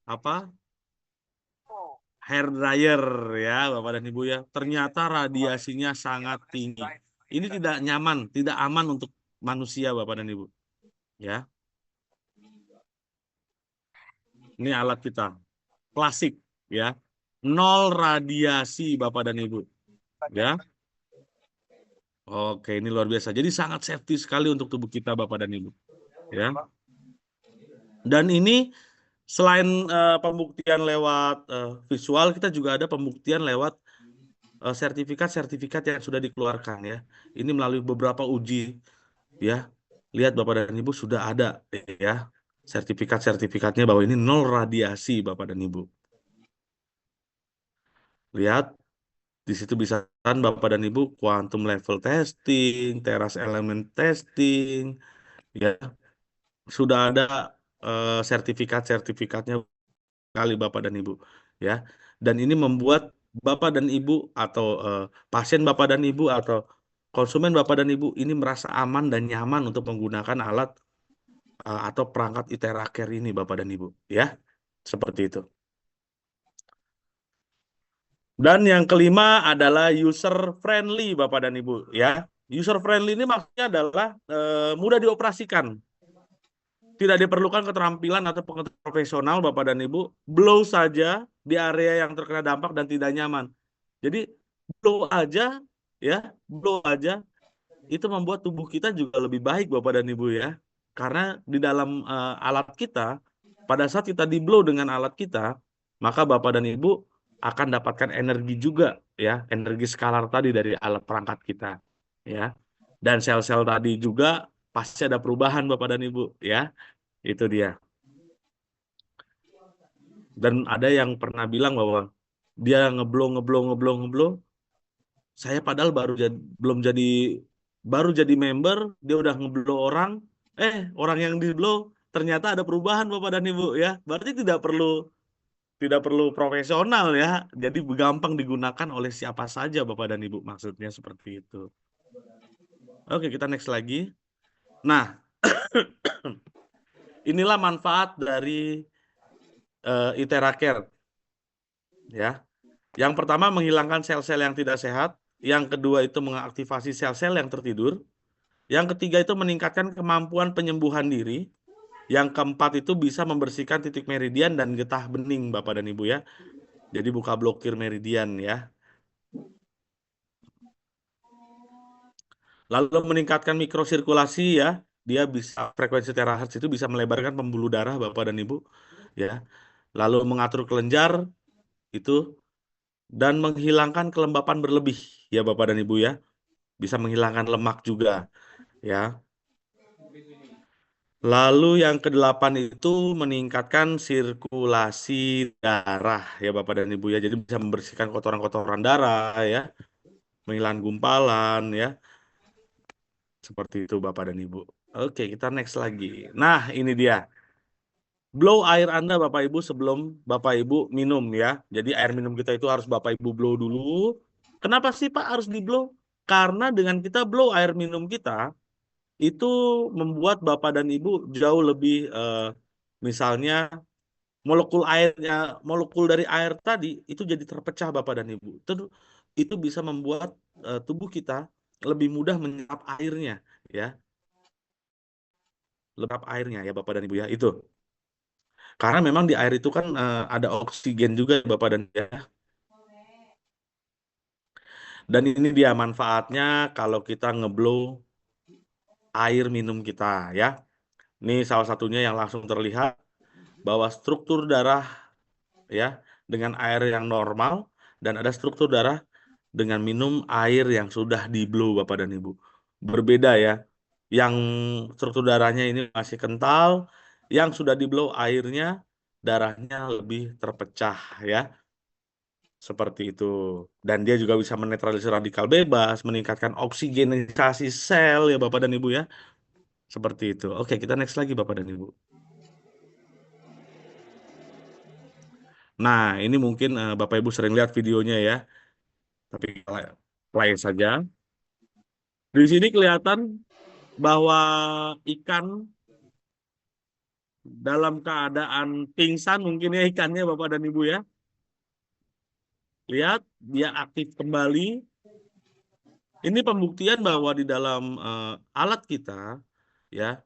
apa? Hair dryer ya, Bapak dan Ibu ya. Ternyata radiasinya sangat tinggi. Ini tidak nyaman, tidak aman untuk manusia, Bapak dan Ibu. Ya. Ini alat kita. Klasik ya. 0 radiasi, Bapak dan Ibu. Ya. Oke, ini luar biasa. Jadi sangat safety sekali untuk tubuh kita, Bapak dan Ibu. Ya. Dan ini selain pembuktian lewat visual, kita juga ada pembuktian lewat sertifikat-sertifikat yang sudah dikeluarkan ya. Ini melalui beberapa uji ya. Lihat Bapak dan Ibu sudah ada ya sertifikat-sertifikatnya bahwa ini 0 radiasi Bapak dan Ibu. Lihat di situ bisa kan Bapak dan Ibu quantum level testing, teras element testing ya. Sudah ada sertifikat-sertifikatnya kali Bapak dan Ibu ya. Dan ini membuat Bapak dan Ibu atau pasien Bapak dan Ibu atau konsumen Bapak dan Ibu ini merasa aman dan nyaman untuk menggunakan alat atau perangkat ITERA Care ini Bapak dan Ibu ya. Seperti itu. Dan yang kelima adalah user friendly Bapak dan Ibu ya. User friendly ini maksudnya adalah mudah dioperasikan. Tidak diperlukan keterampilan atau pengetahuan profesional Bapak dan Ibu, blow saja di area yang terkena dampak dan tidak nyaman. Jadi blow aja ya, blow aja itu membuat tubuh kita juga lebih baik Bapak dan Ibu ya. Karena di dalam alat kita, pada saat kita di blow dengan alat kita, maka Bapak dan Ibu akan dapatkan energi juga ya, energi skalar tadi dari alat perangkat kita ya. Dan sel-sel tadi juga pasti ada perubahan Bapak dan Ibu ya. Itu dia. Dan ada yang pernah bilang bahwa dia ngeblow. Saya padahal baru jadi member, dia udah ngeblow orang. Orang yang di blow ternyata ada perubahan Bapak dan Ibu ya. Berarti tidak perlu profesional ya. Jadi gampang digunakan oleh siapa saja Bapak dan Ibu. Maksudnya seperti itu. Oke, kita next lagi. Nah, inilah manfaat dari ITERA Care. Ya. Yang pertama menghilangkan sel-sel yang tidak sehat. Yang kedua itu mengaktifasi sel-sel yang tertidur. Yang ketiga itu meningkatkan kemampuan penyembuhan diri. Yang keempat itu bisa membersihkan titik meridian dan getah bening, Bapak dan Ibu ya. Jadi buka blokir meridian ya. Lalu meningkatkan mikrosirkulasi ya. Dia bisa frekuensi terahertz itu bisa melebarkan pembuluh darah Bapak dan Ibu ya. Lalu mengatur kelenjar itu dan menghilangkan kelembapan berlebih ya Bapak dan Ibu ya. Bisa menghilangkan lemak juga ya. Lalu yang kedelapan itu meningkatkan sirkulasi darah ya Bapak dan Ibu ya. Jadi bisa membersihkan kotoran-kotoran darah ya, menghilangkan gumpalan ya. Seperti itu Bapak dan Ibu. Oke, kita next lagi. Nah, ini dia. Blow air Anda Bapak Ibu sebelum Bapak Ibu minum ya. Jadi air minum kita itu harus Bapak Ibu blow dulu. Kenapa sih Pak harus di blow? Karena dengan kita blow air minum kita, itu membuat Bapak dan Ibu jauh lebih misalnya molekul dari air tadi itu jadi terpecah Bapak dan Ibu. Itu bisa membuat tubuh kita lebih mudah menyerap airnya ya. Menyerap airnya ya Bapak dan Ibu ya. Itu. Karena memang di air itu kan ada oksigen juga Bapak dan Ibu ya. Dan ini dia manfaatnya kalau kita ngeblow air minum kita ya. Ini salah satunya yang langsung terlihat bahwa struktur darah ya dengan air yang normal dan ada struktur darah dengan minum air yang sudah di blow Bapak dan Ibu. Berbeda ya. Yang struktur darahnya ini masih kental, yang sudah di blow airnya darahnya lebih terpecah ya. Seperti itu. Dan dia juga bisa menetralisir radikal bebas, meningkatkan oksigenisasi sel ya Bapak dan Ibu ya. Seperti itu. Oke, kita next lagi Bapak dan Ibu. Nah, ini mungkin Bapak Ibu sering lihat videonya ya. Tapi play saja. Di sini kelihatan bahwa ikan dalam keadaan pingsan mungkin ya ikannya Bapak dan Ibu ya. Lihat, dia aktif kembali. Ini pembuktian bahwa di dalam alat kita ya,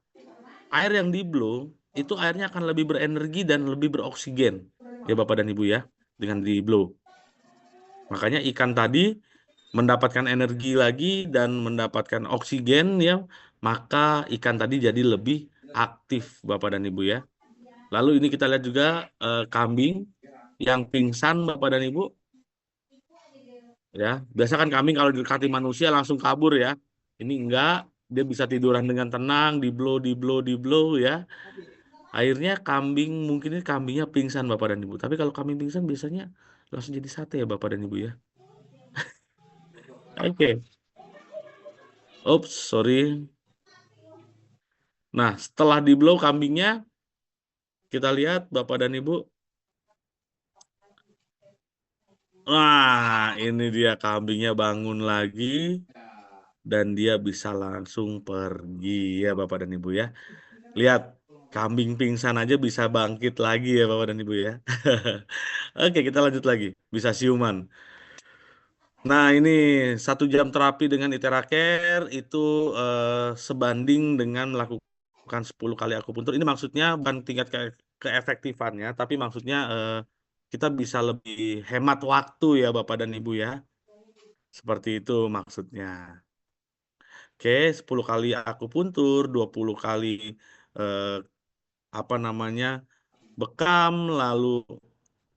air yang di blow itu airnya akan lebih berenergi dan lebih beroksigen ya Bapak dan Ibu ya dengan di blow. Makanya ikan tadi mendapatkan energi lagi dan mendapatkan oksigen ya, maka ikan tadi jadi lebih aktif Bapak dan Ibu ya. Lalu ini kita lihat juga kambing yang pingsan Bapak dan Ibu ya. Biasa kan kambing kalau didekati manusia langsung kabur ya. Ini enggak, dia bisa tiduran dengan tenang, di blow, di blow, di blow ya. Akhirnya kambing, mungkin ini kambingnya pingsan Bapak dan Ibu. Tapi kalau kambing pingsan biasanya langsung jadi sate ya Bapak dan Ibu ya. Oke. Oops, sorry. Nah, setelah di blow kambingnya, kita lihat Bapak dan Ibu. Wah, ini dia kambingnya bangun lagi. Dan dia bisa langsung pergi ya Bapak dan Ibu ya. Lihat, kambing pingsan aja bisa bangkit lagi ya Bapak dan Ibu ya. Oke, kita lanjut lagi. Bisa siuman. Nah, ini 1 jam terapi dengan Iteracare itu sebanding dengan melakukan 10 kali akupuntur. Ini maksudnya bukan tingkat keefektifannya, tapi maksudnya kita bisa lebih hemat waktu ya Bapak dan Ibu ya. Seperti itu maksudnya. Oke, 10 kali akupuntur, 20 kali eh, apa namanya bekam, lalu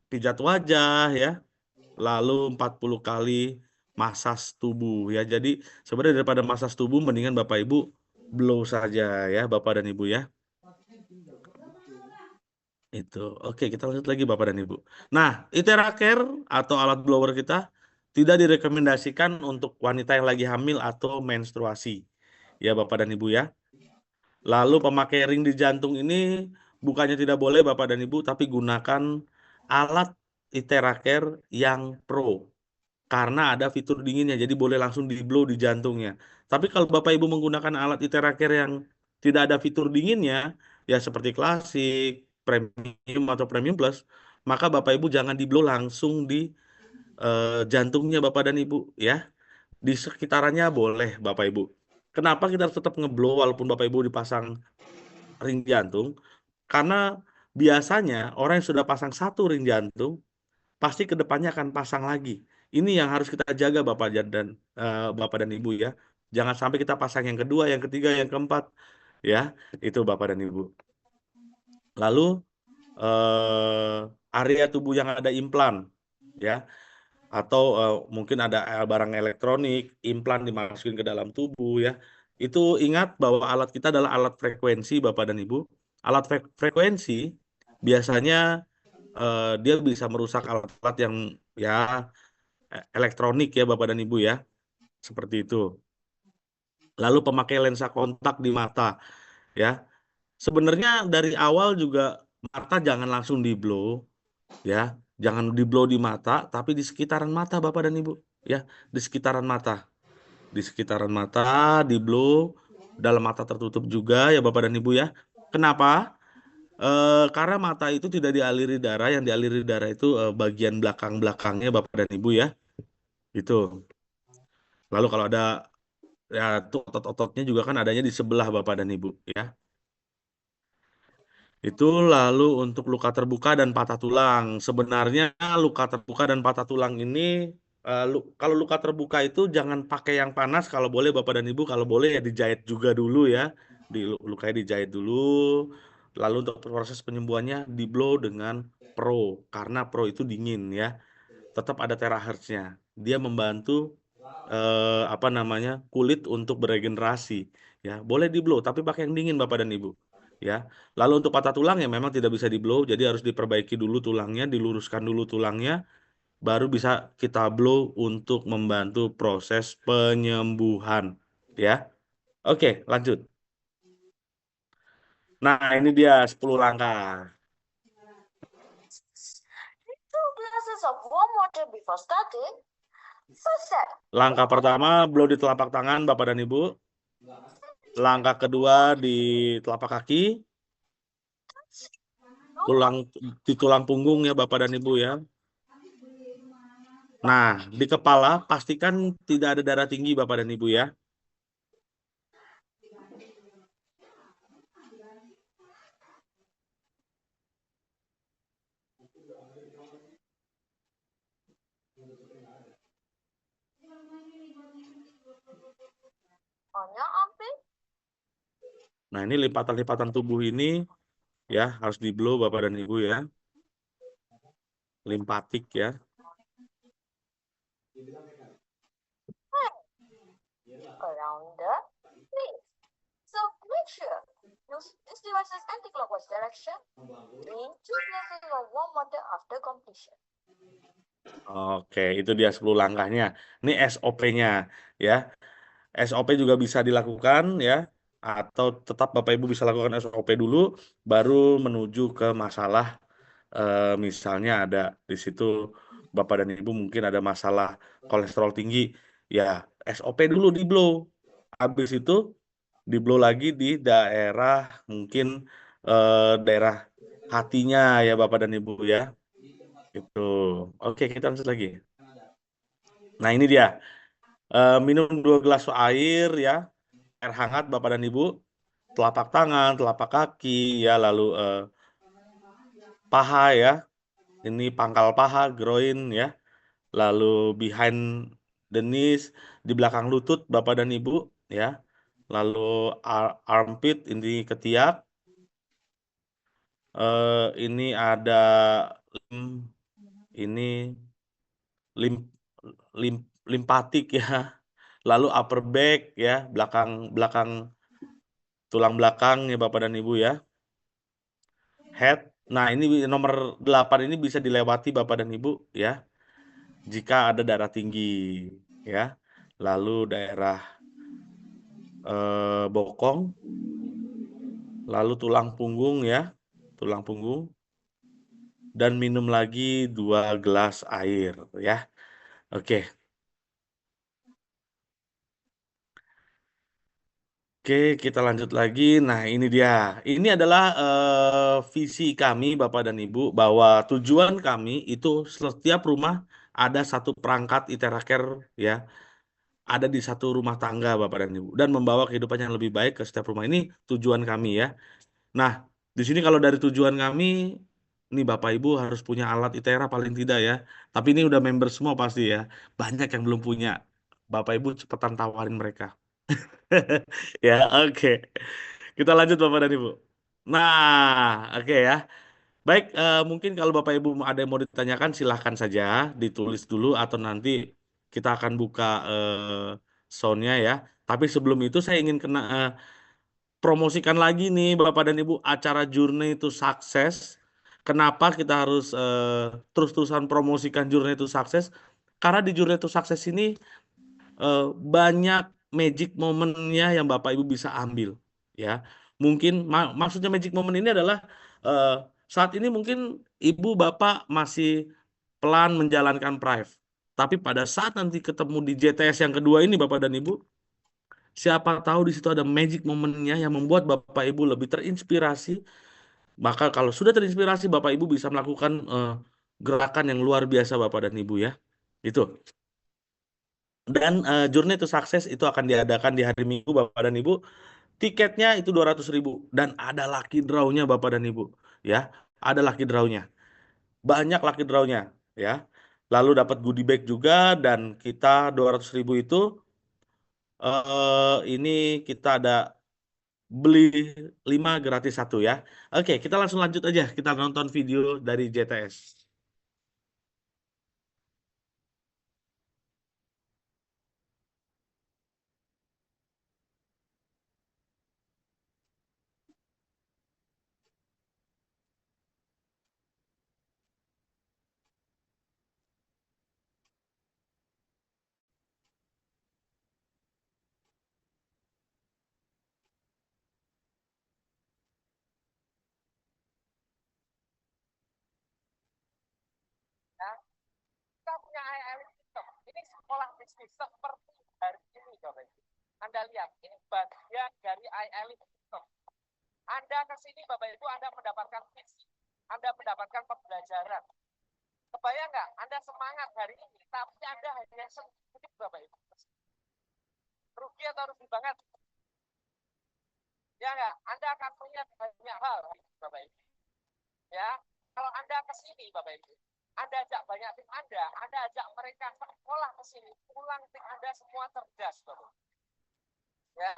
pijat wajah ya. Lalu 40 kali masas tubuh ya. Jadi sebenarnya daripada masas tubuh mendingan Bapak Ibu blow saja ya Bapak dan Ibu ya. Itu. Oke, kita lanjut lagi Bapak dan Ibu. Nah, Iteracare atau alat blower kita tidak direkomendasikan untuk wanita yang lagi hamil atau menstruasi. Ya Bapak dan Ibu ya. Lalu pemakai ring di jantung ini bukannya tidak boleh Bapak dan Ibu, tapi gunakan alat Iteracare yang pro. Karena ada fitur dinginnya, jadi boleh langsung di blow di jantungnya. Tapi kalau Bapak Ibu menggunakan alat Iteracare yang tidak ada fitur dinginnya, ya seperti klasik, premium atau premium plus, maka Bapak Ibu jangan di blow langsung di jantungnya Bapak dan Ibu ya. di sekitarannya boleh Bapak Ibu. Kenapa kita harus tetap ngeblow walaupun Bapak Ibu dipasang ring jantung? Karena biasanya orang yang sudah pasang satu ring jantung pasti ke depannya akan pasang lagi. Ini yang harus kita jaga Bapak dan Ibu ya. Jangan sampai kita pasang yang kedua, yang ketiga, yang keempat ya. Itu Bapak dan Ibu. Lalu area tubuh yang ada implan ya, atau mungkin ada barang elektronik, implan dimasukin ke dalam tubuh ya. Itu ingat bahwa alat kita adalah alat frekuensi Bapak dan Ibu. Alat frekuensi biasanya dia bisa merusak alat-alat yang ya elektronik ya Bapak dan Ibu ya. Seperti itu. Lalu pemakai lensa kontak di mata ya. Sebenarnya dari awal juga mata jangan langsung di blow ya. Jangan di blow di mata, tapi di sekitaran mata Bapak dan Ibu ya, di sekitaran mata. Di sekitaran mata di blow, dalam mata tertutup juga ya Bapak dan Ibu ya. Kenapa? Karena mata itu tidak dialiri darah, yang dialiri darah itu bagian belakang-belakangnya Bapak dan Ibu ya. Itu. Lalu kalau ada ya tuh otot-ototnya juga kan adanya di sebelah Bapak dan Ibu ya. Itu lalu untuk luka terbuka dan patah tulang. Sebenarnya luka terbuka dan patah tulang ini kalau luka terbuka itu jangan pakai yang panas kalau boleh Bapak dan Ibu, kalau boleh ya dijahit juga dulu ya. Lukanya dijahit dulu. Lalu untuk proses penyembuhannya di blow dengan Pro karena Pro itu dingin ya. Tetap ada terahertznya. Dia membantu apa namanya kulit untuk beregenerasi ya. Boleh di blow tapi pakai yang dingin Bapak dan Ibu ya. Lalu untuk patah tulang ya memang tidak bisa di blow, jadi harus diperbaiki dulu tulangnya, diluruskan dulu tulangnya, baru bisa kita blow untuk membantu proses penyembuhan ya. Oke, lanjut. Nah, ini dia 10 langkah. 2 glasses of warm water before starting. First step. Langkah pertama blow di telapak tangan Bapak dan Ibu. Langkah kedua di telapak kaki. Di tulang punggung ya Bapak dan Ibu ya. Nah, di kepala pastikan tidak ada darah tinggi Bapak dan Ibu ya. On your armpit. Nah, ini lipatan-lipatan tubuh ini ya harus di blow Bapak dan Ibu ya. Limpatik ya. Around the knees. So make sure use this device's anti-clockwise direction. Drink 2 glasses of warm water after completion. Oke, itu dia 10 langkahnya. Ini SOP-nya ya. SOP juga bisa dilakukan ya, atau tetap Bapak Ibu bisa lakukan SOP dulu baru menuju ke masalah misalnya ada di situ Bapak dan Ibu mungkin ada masalah kolesterol tinggi ya, SOP dulu di blow. Habis itu di blow lagi di daerah mungkin daerah hatinya ya Bapak dan Ibu ya. Itu. Oke, kita lanjut lagi. Nah, ini dia. Minum 2 gelas air ya. Air hangat Bapak dan Ibu. Telapak tangan, telapak kaki ya, lalu paha ya. Ini pangkal paha, groin ya. Lalu behind the knees, di belakang lutut Bapak dan Ibu ya. Lalu armpit, ini ketiak. Ini ada ini lim, limpatik ya. Lalu upper back ya, belakang tulang belakang ya Bapak dan Ibu ya. Head. Nah, ini nomor 8 ini bisa dilewati Bapak dan Ibu ya. Jika ada darah tinggi ya. Lalu daerah bokong. Lalu tulang punggung ya. Tulang punggung. Dan minum lagi 2 gelas air ya. Oke. Oke, kita lanjut lagi. Nah, ini dia. Ini adalah visi kami, Bapak dan Ibu, bahwa tujuan kami itu setiap rumah ada satu perangkat IteraCare ya. ada di satu rumah tangga Bapak dan Ibu dan membawa kehidupan yang lebih baik ke setiap rumah. Ini tujuan kami ya. Nah, di sini kalau dari tujuan kami, nih Bapak Ibu harus punya alat ITERA paling tidak ya. Tapi ini udah member semua pasti ya. Banyak yang belum punya. Bapak Ibu cepetan tawarin mereka. Ya, oke. Kita lanjut Bapak dan Ibu. Nah, oke ya. Baik, mungkin kalau Bapak Ibu ada yang mau ditanyakan silahkan saja ditulis dulu atau nanti kita akan buka soundnya ya. Tapi sebelum itu saya ingin promosikan lagi nih Bapak dan Ibu acara Journey to Success. Kenapa kita harus terus-terusan promosikan Journey to Success? Karena di Journey to Success ini eh, banyak magic momennya yang Bapak Ibu bisa ambil ya. Mungkin maksudnya magic moment ini adalah eh, saat ini mungkin Ibu Bapak masih pelan menjalankan Prive. Tapi pada saat nanti ketemu di JTS yang kedua ini Bapak dan Ibu, siapa tahu di situ ada magic momennya yang membuat Bapak Ibu lebih terinspirasi. Maka kalau sudah terinspirasi Bapak Ibu bisa melakukan gerakan yang luar biasa Bapak dan Ibu ya. Itu. Dan Journey to Success itu akan diadakan di hari Minggu Bapak dan Ibu. Tiketnya itu 200.000 dan ada lucky draw-nya Bapak dan Ibu ya. Ada lucky draw-nya. Banyak lucky draw-nya ya. Lalu dapat goodie bag juga dan kita 200.000 itu ini kita ada beli 5 gratis satu ya. Oke, kita langsung lanjut aja. Kita nonton video dari JTS. Ya, kita punya IL system. Ini sekolah bisnis seperti hari ini, Bapak Ibu. Anda lihat, ini bagian dari IL system. Anda ke sini, Bapak Ibu, Anda mendapatkan visi. Anda mendapatkan pembelajaran. Kebayang nggak? Anda semangat hari ini, tapi Anda hanya sedikit, Bapak Ibu. Rugi atau rugi banget? Ya nggak? Anda akan melihat banyak hal, Bapak Ibu. Ya, kalau Anda ke sini, Bapak Ibu, Anda ajak banyak tim Anda ajak mereka sekolah ke sini, pulang tim Anda semua cerdas, Bapak Ibu. Ya,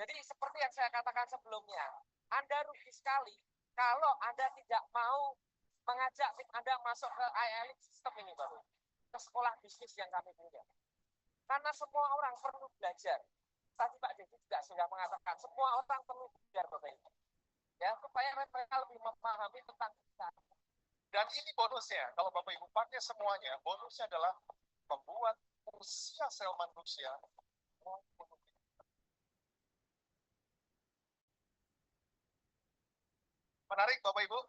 jadi seperti yang saya katakan sebelumnya, Anda rugi sekali kalau Anda tidak mau mengajak tim Anda masuk ke IL system ini, Bapak, ke sekolah bisnis yang kami punya. Karena semua orang perlu belajar. Tadi Pak Dedi juga sudah mengatakan, semua orang perlu belajar, Bapak Ibu. Ya, supaya mereka lebih memahami tentang kita. Dan ini bonusnya, kalau Bapak Ibu pakai semuanya, bonusnya adalah membuat usia sel manusia menarik Bapak Ibu.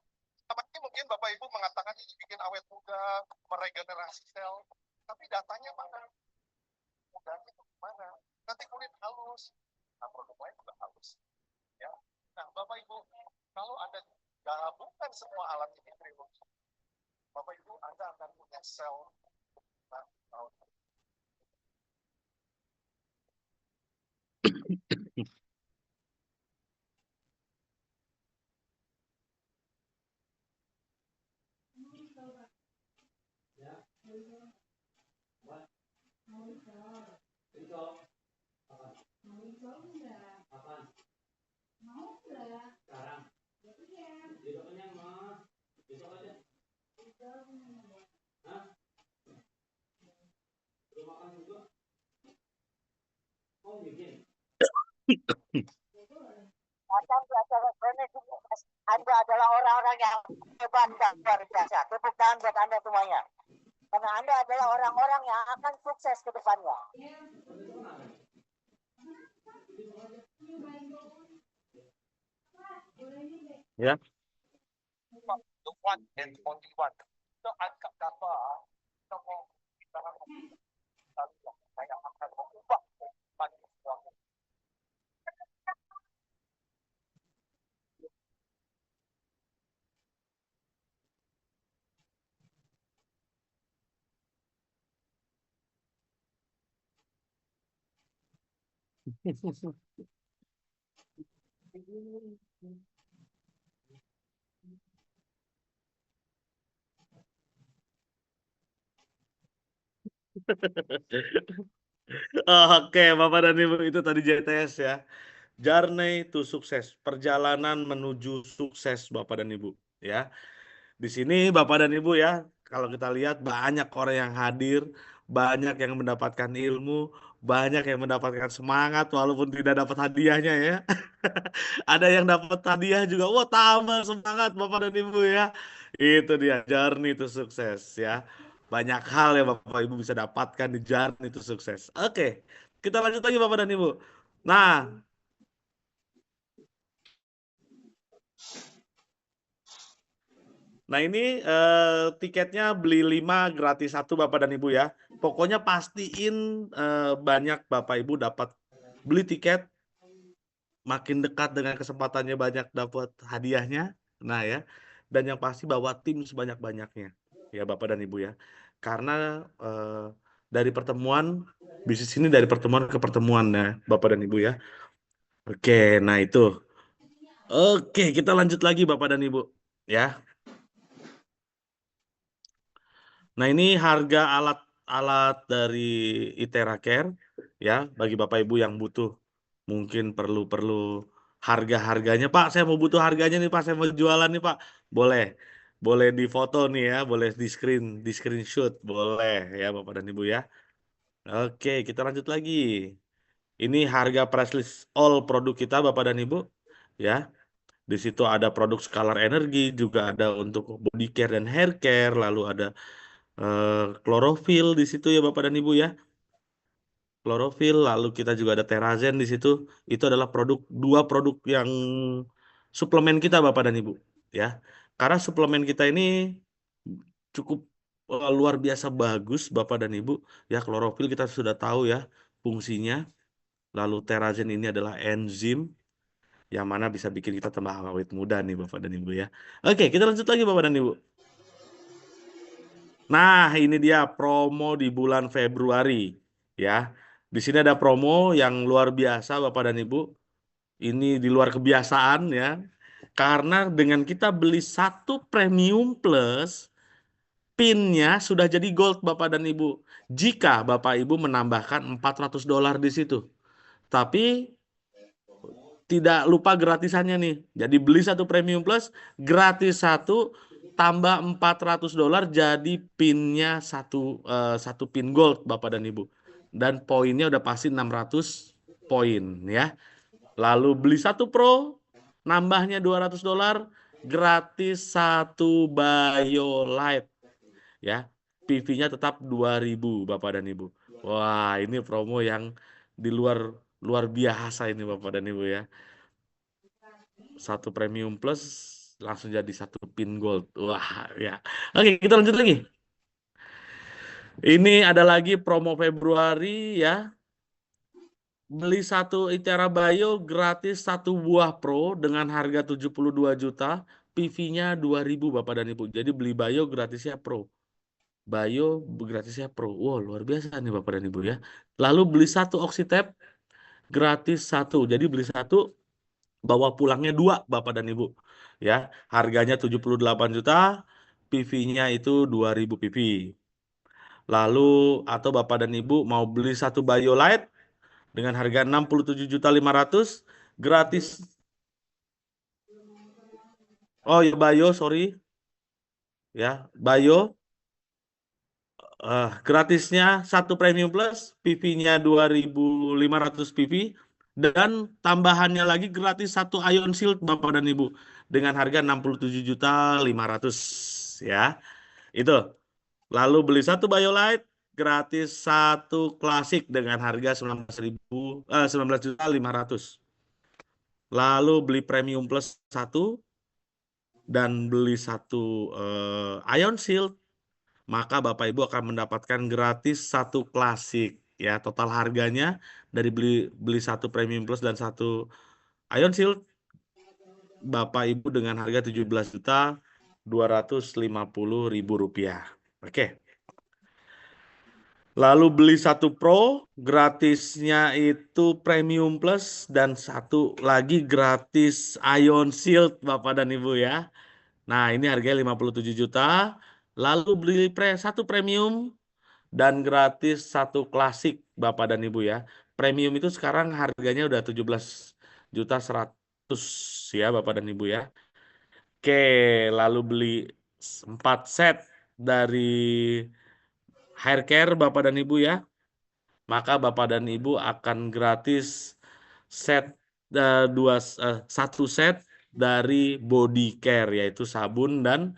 Sama ini mungkin Bapak Ibu mengatakan ini bikin awet muda, meregenerasi sel, tapi datanya mana? Mudanya itu mana? Nanti kulit halus, nah produk lain juga halus. Ya. Nah Bapak Ibu, kalau Anda gabungkan semua alat ini, Bapak Ibu Anda akan punya sel. Anda adalah orang-orang yang hebat dan luar biasa. Tepuk tangan buat Anda semuanya. Karena Anda adalah orang-orang yang akan sukses ke depannya. Ya. The one and only one. Itu angkat gambar. Saya akan mengubah Oke, Bapak dan Ibu, itu tadi JTS ya. Journey to Sukses, perjalanan menuju sukses Bapak dan Ibu ya. Di sini Bapak dan Ibu ya, kalau kita lihat banyak orang yang hadir, banyak yang mendapatkan ilmu, banyak yang mendapatkan semangat walaupun tidak dapat hadiahnya ya. Ada yang dapat hadiah juga, wah tambah semangat Bapak dan Ibu ya. Itu dia journey to sukses ya. Banyak hal yang Bapak Ibu bisa dapatkan di journey to sukses. Oke, kita lanjut lagi Bapak dan Ibu. Nah, Nah ini tiketnya beli 5 gratis 1 Bapak dan Ibu ya. Pokoknya pastiin banyak Bapak Ibu dapat beli tiket, makin dekat dengan kesempatannya banyak dapat hadiahnya. Nah ya, dan yang pasti bawa tim sebanyak-banyaknya ya Bapak dan Ibu ya. Karena dari pertemuan bisnis ini dari pertemuan ke pertemuan ya Bapak dan Ibu ya. Oke, nah itu. Oke, kita lanjut lagi Bapak dan Ibu ya. Nah, ini harga alat-alat dari Itera Care ya bagi Bapak Ibu yang butuh mungkin perlu harga-harganya. Pak, saya mau butuh harganya nih Pak, saya mau jualan nih Pak. Boleh. Boleh difoto nih ya, boleh di screenshot, boleh ya Bapak dan Ibu ya. Oke, kita lanjut lagi. Ini harga price list all produk kita Bapak dan Ibu ya. Di situ ada produk Scalar Energi, juga ada untuk body care dan hair care, lalu ada klorofil di situ ya Bapak dan Ibu ya. Klorofil, lalu kita juga ada Terazen di situ. Itu adalah dua produk yang suplemen kita Bapak dan Ibu ya. Karena suplemen kita ini cukup luar biasa bagus Bapak dan Ibu ya. Klorofil kita sudah tahu ya fungsinya. Lalu Terazen ini adalah enzim yang mana bisa bikin kita tambah awet muda nih Bapak dan Ibu ya. Oke, kita lanjut lagi Bapak dan Ibu. Nah, ini dia promo di bulan Februari ya. Di sini ada promo yang luar biasa Bapak dan Ibu. Ini di luar kebiasaan ya. Karena dengan kita beli 1 Premium Plus, PIN-nya sudah jadi gold Bapak dan Ibu. Jika Bapak Ibu menambahkan $400 di situ. Tapi tidak lupa gratisannya nih. Jadi beli 1 Premium Plus, gratis 1, tambah $400 jadi pinnya satu pin gold Bapak dan Ibu. Dan poinnya udah pasti 600 poin ya. Lalu beli 1 Pro, nambahnya $200, gratis 1 BioLite ya. PV-nya tetap 2000 Bapak dan Ibu. Wah, ini promo yang di luar luar biasa ini Bapak dan Ibu ya. 1 Premium Plus langsung jadi 1 pin gold. Wah, ya. Oke, kita lanjut lagi. Ini ada lagi promo Februari ya. Beli 1 Itera Bio gratis 1 buah Pro dengan harga 72 juta. PV-nya 2000 Bapak dan Ibu. Jadi beli Bio gratisnya Pro. Bio gratisnya Pro. Wow, luar biasa nih Bapak dan Ibu ya. Lalu beli 1 Oxytep gratis 1. Jadi beli 1 bawa pulangnya 2 Bapak dan Ibu ya, harganya 78 juta, PV-nya itu 2000 PV. Lalu atau Bapak dan Ibu mau beli 1 BioLite dengan harga 67.500 gratis. Oh ya Bio, sorry ya, Bio gratisnya 1 Premium Plus, PV-nya 2500 PV, dan tambahannya lagi gratis 1 Ion Shield Bapak dan Ibu dengan harga 67.500 ya. Itu. Lalu beli 1 BioLite gratis 1 Klasik dengan harga 19.500. Lalu beli Premium Plus 1 dan beli 1 Ion Shield, maka Bapak Ibu akan mendapatkan gratis 1 Klasik ya. Total harganya dari beli beli 1 Premium Plus dan 1 Ion Shield, Bapak Ibu dengan harga 17.250.000 rupiah. Oke. Lalu beli satu Pro, gratisnya itu Premium Plus dan satu lagi gratis Ion Shield Bapak dan Ibu ya. Nah, ini harganya 57 juta. Lalu beli satu Premium dan gratis satu Klasik Bapak dan Ibu ya. Premium itu sekarang harganya udah 17.100.000 ya Bapak dan Ibu ya. Oke, lalu beli 4 set dari hair care Bapak dan Ibu ya. Maka Bapak dan Ibu akan gratis set satu set dari body care yaitu sabun dan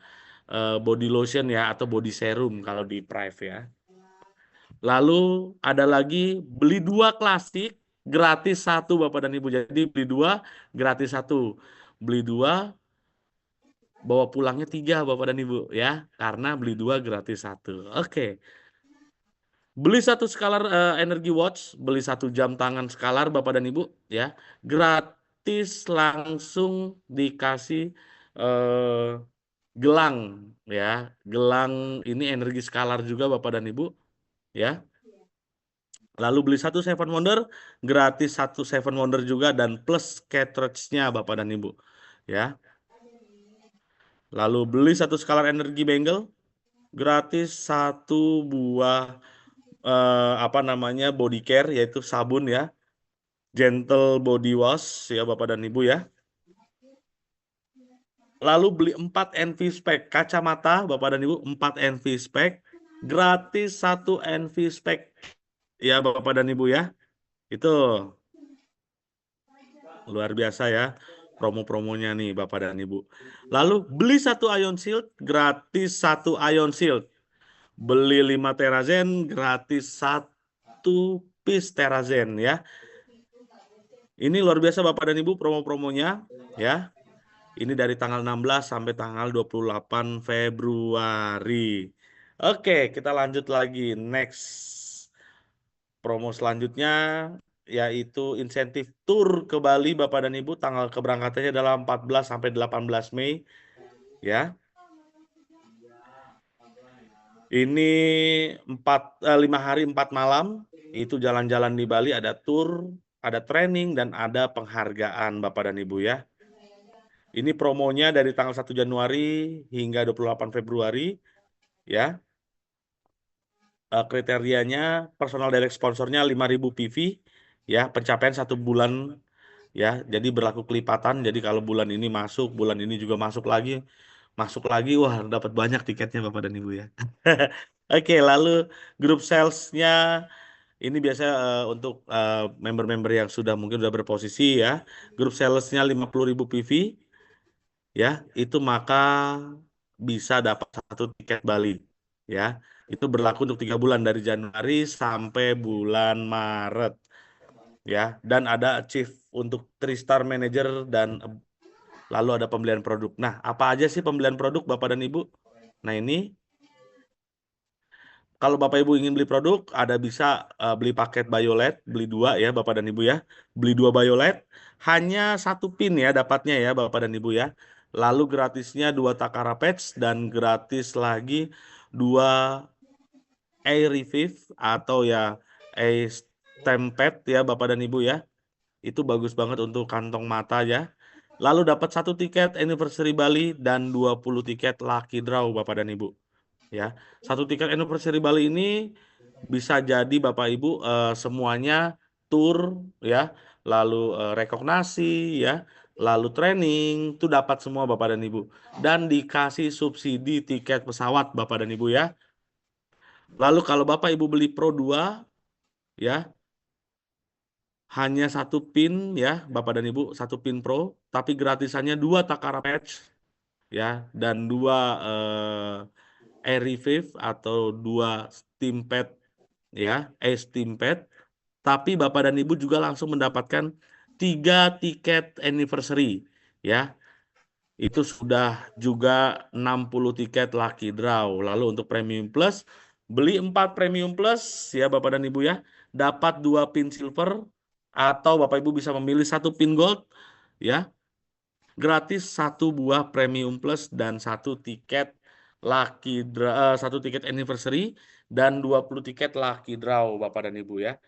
body lotion ya atau body serum kalau di Prive ya. Lalu ada lagi beli dua klasik gratis satu Bapak dan Ibu. Jadi beli dua gratis satu. Beli dua bawa pulangnya tiga Bapak dan Ibu ya karena beli dua gratis satu. Oke. Beli satu skalar energi watch, beli satu jam tangan skalar Bapak dan Ibu ya, gratis langsung dikasih eh, gelang ya, gelang ini energi skalar juga Bapak dan Ibu ya. Lalu beli satu Seven Wonder, gratis satu Seven Wonder juga dan plus cartridge-nya Bapak dan Ibu ya. Lalu beli satu skalar energi bangle, gratis satu buah apa namanya body care yaitu sabun ya. Gentle body wash ya Bapak dan Ibu ya. Lalu beli 4 NV spec kacamata Bapak dan Ibu, 4 NV spec gratis 1 NV spec ya Bapak dan Ibu ya. Itu luar biasa ya promo-promonya nih Bapak dan Ibu. Lalu beli satu Ion Shield gratis satu Ion Shield. Beli 5 Terazen gratis satu piece Terazen ya. Ini luar biasa Bapak dan Ibu promo-promonya ya. Ini dari tanggal 16 sampai tanggal 28 Februari. Oke, kita lanjut lagi. Next. Promo selanjutnya yaitu insentif tur ke Bali Bapak dan Ibu. Tanggal keberangkatannya adalah 14 sampai 18 Mei. Ya. Ini 5 hari 4 malam. Itu jalan-jalan di Bali. Ada tur, ada training, dan ada penghargaan Bapak dan Ibu ya. Ini promonya dari tanggal 1 Januari hingga 28 Februari ya. Kriterianya personal direct sponsornya 5.000 PV ya, pencapaian 1 bulan ya. Jadi berlaku kelipatan. Jadi kalau bulan ini masuk, bulan ini juga masuk lagi, wah dapat banyak tiketnya Bapak dan Ibu ya. Oke, lalu grup salesnya ini biasanya untuk member-member yang sudah mungkin sudah berposisi ya. Grup salesnya 50.000 PV ya, itu maka bisa dapat satu tiket Bali ya. Itu berlaku untuk 3 bulan dari Januari sampai bulan Maret ya. Dan ada chief untuk 3-star manager dan lalu ada pembelian produk. Nah, apa aja sih pembelian produk Bapak dan Ibu? Nah, ini kalau Bapak Ibu ingin beli produk, ada bisa beli paket Biolet, beli 2 ya Bapak dan Ibu ya. Beli 2 Biolet, hanya 1 pin ya dapatnya ya Bapak dan Ibu ya. Lalu gratisnya 2 Takara Patch dan gratis lagi 2 Air Revive atau ya Air Tempad ya Bapak dan Ibu ya. Itu bagus banget untuk kantong mata ya. Lalu dapat 1 tiket Anniversary Bali dan 20 tiket Lucky Draw Bapak dan Ibu. Ya, 1 tiket Anniversary Bali ini bisa jadi Bapak Ibu semuanya tour ya, lalu rekognasi ya, lalu training itu dapat semua Bapak dan Ibu dan dikasih subsidi tiket pesawat Bapak dan Ibu ya. Lalu kalau Bapak Ibu beli Pro 2 ya, hanya 1 pin ya Bapak dan Ibu, 1 pin Pro, tapi gratisannya 2 Takara Patch ya dan 2 Air Revive atau 2 Steam Pad ya, Steam Pad. Tapi Bapak dan Ibu juga langsung mendapatkan 3 tiket anniversary ya. Itu sudah juga 60 tiket Lucky Draw. Lalu untuk Premium Plus, beli 4 Premium Plus ya Bapak dan Ibu ya, dapat 2 pin silver atau Bapak Ibu bisa memilih 1 pin gold ya. Gratis 1 buah Premium Plus dan 1 tiket Lucky Draw, 1 tiket anniversary dan 20 tiket lucky draw Bapak dan Ibu ya.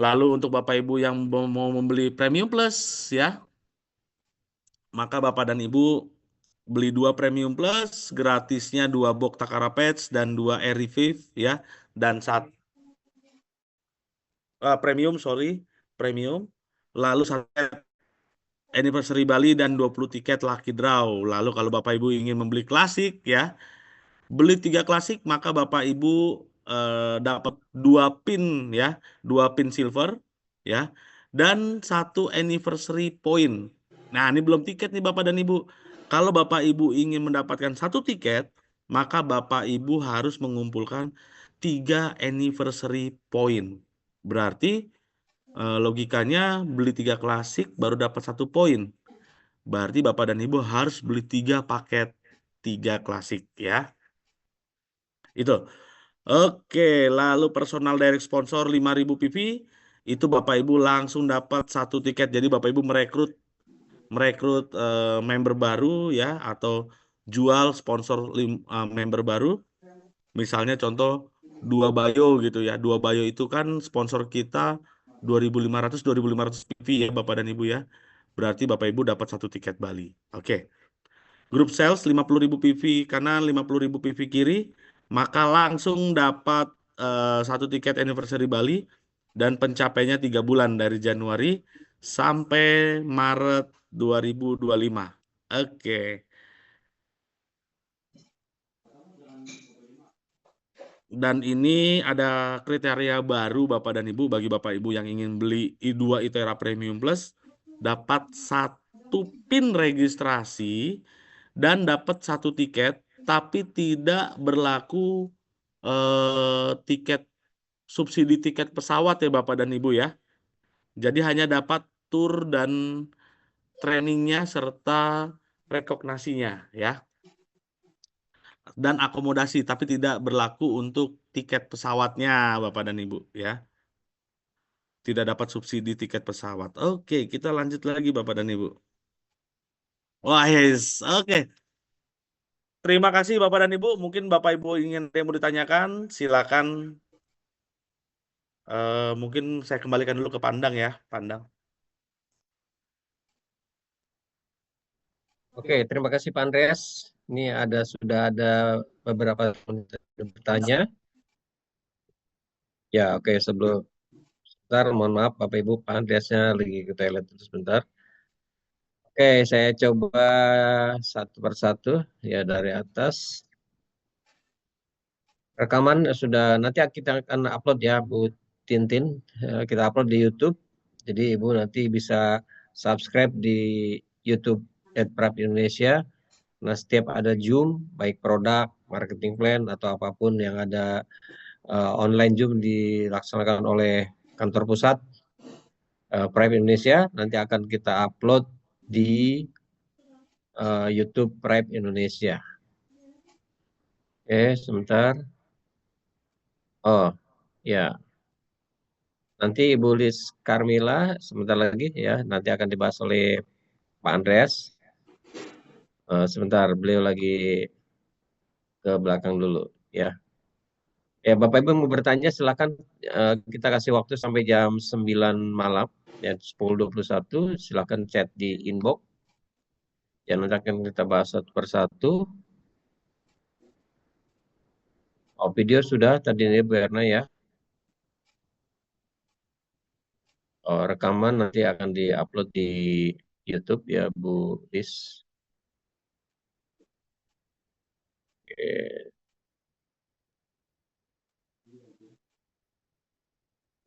Lalu untuk Bapak Ibu yang mau membeli Premium Plus ya, maka Bapak dan Ibu beli 2 Premium Plus, gratisnya 2 box Takara Pets dan 2 Air Revive ya, dan Premium, Premium. Lalu 1 Anniversary Bali dan 20 tiket lucky draw. Lalu kalau Bapak Ibu ingin membeli klasik ya, beli 3 klasik maka Bapak Ibu dapat 2 pin ya, 2 pin silver ya, dan 1 anniversary point. Nah, ini belum tiket nih Bapak dan Ibu. Kalau Bapak Ibu ingin mendapatkan 1 tiket, maka Bapak Ibu harus mengumpulkan 3 anniversary point. Berarti logikanya beli 3 klasik baru dapat 1 poin. Berarti Bapak dan Ibu harus beli 3 paket 3 klasik ya. Itu. Oke, lalu personal direct sponsor 5.000 PV itu Bapak Ibu langsung dapat 1 tiket. Jadi Bapak Ibu merekrut member baru ya, atau jual sponsor member baru. Misalnya contoh 2 Bayo gitu ya. 2 Bayo itu kan sponsor kita 2.500 PV ya Bapak dan Ibu ya. Berarti Bapak Ibu dapat 1 tiket Bali. Oke. Grup sales 50.000 PV kanan, 50.000 PV kiri, maka langsung dapat 1 tiket anniversary Bali dan pencapaiannya 3 bulan dari Januari sampai Maret 2025. Oke. Dan ini ada kriteria baru Bapak dan Ibu bagi Bapak Ibu yang ingin beli i2 ITERA Premium Plus, dapat 1 pin registrasi dan dapat 1 tiket, tapi tidak berlaku subsidi tiket pesawat ya Bapak dan Ibu ya. Jadi hanya dapat tur dan trainingnya serta rekognasinya ya. Dan akomodasi, tapi tidak berlaku untuk tiket pesawatnya Bapak dan Ibu ya. Tidak dapat subsidi tiket pesawat. Oke, kita lanjut lagi Bapak dan Ibu. Wah, yes. Oke. Terima kasih Bapak dan Ibu. Mungkin Bapak Ibu ingin yang mau ditanyakan, silakan. Mungkin saya kembalikan dulu ke Pandang ya, Pandang. Oke, terima kasih Pak Andreas. Ini sudah ada beberapa yang bertanya. Ya, oke, sebentar, mohon maaf Bapak Ibu, Pak Andreasnya lagi ke toilet dulu sebentar. Oke, saya coba satu persatu ya dari atas. Rekaman sudah, nanti kita akan upload ya Bu Tintin, kita upload di YouTube. Jadi Ibu nanti bisa subscribe di YouTube @prap Indonesia. Nah, setiap ada Zoom, baik produk, marketing plan, atau apapun yang ada online Zoom dilaksanakan oleh kantor pusat Prap Indonesia, nanti akan kita upload di YouTube Prap Indonesia. Oke, sebentar. Oh, ya. Nanti Ibu Liz Carmila sebentar lagi ya, nanti akan dibahas oleh Pak Andreas. Sebentar, beliau lagi ke belakang dulu ya. Ya, Bapak Ibu mau bertanya silakan, kita kasih waktu sampai jam 9 malam ya, 10.21, silakan chat di inbox. Ya, nanti akan kita bahas satu persatu. Oh, video sudah tadi ini Bu Erna ya. Oh, rekaman nanti akan diupload di YouTube ya Bu Liz. Oke.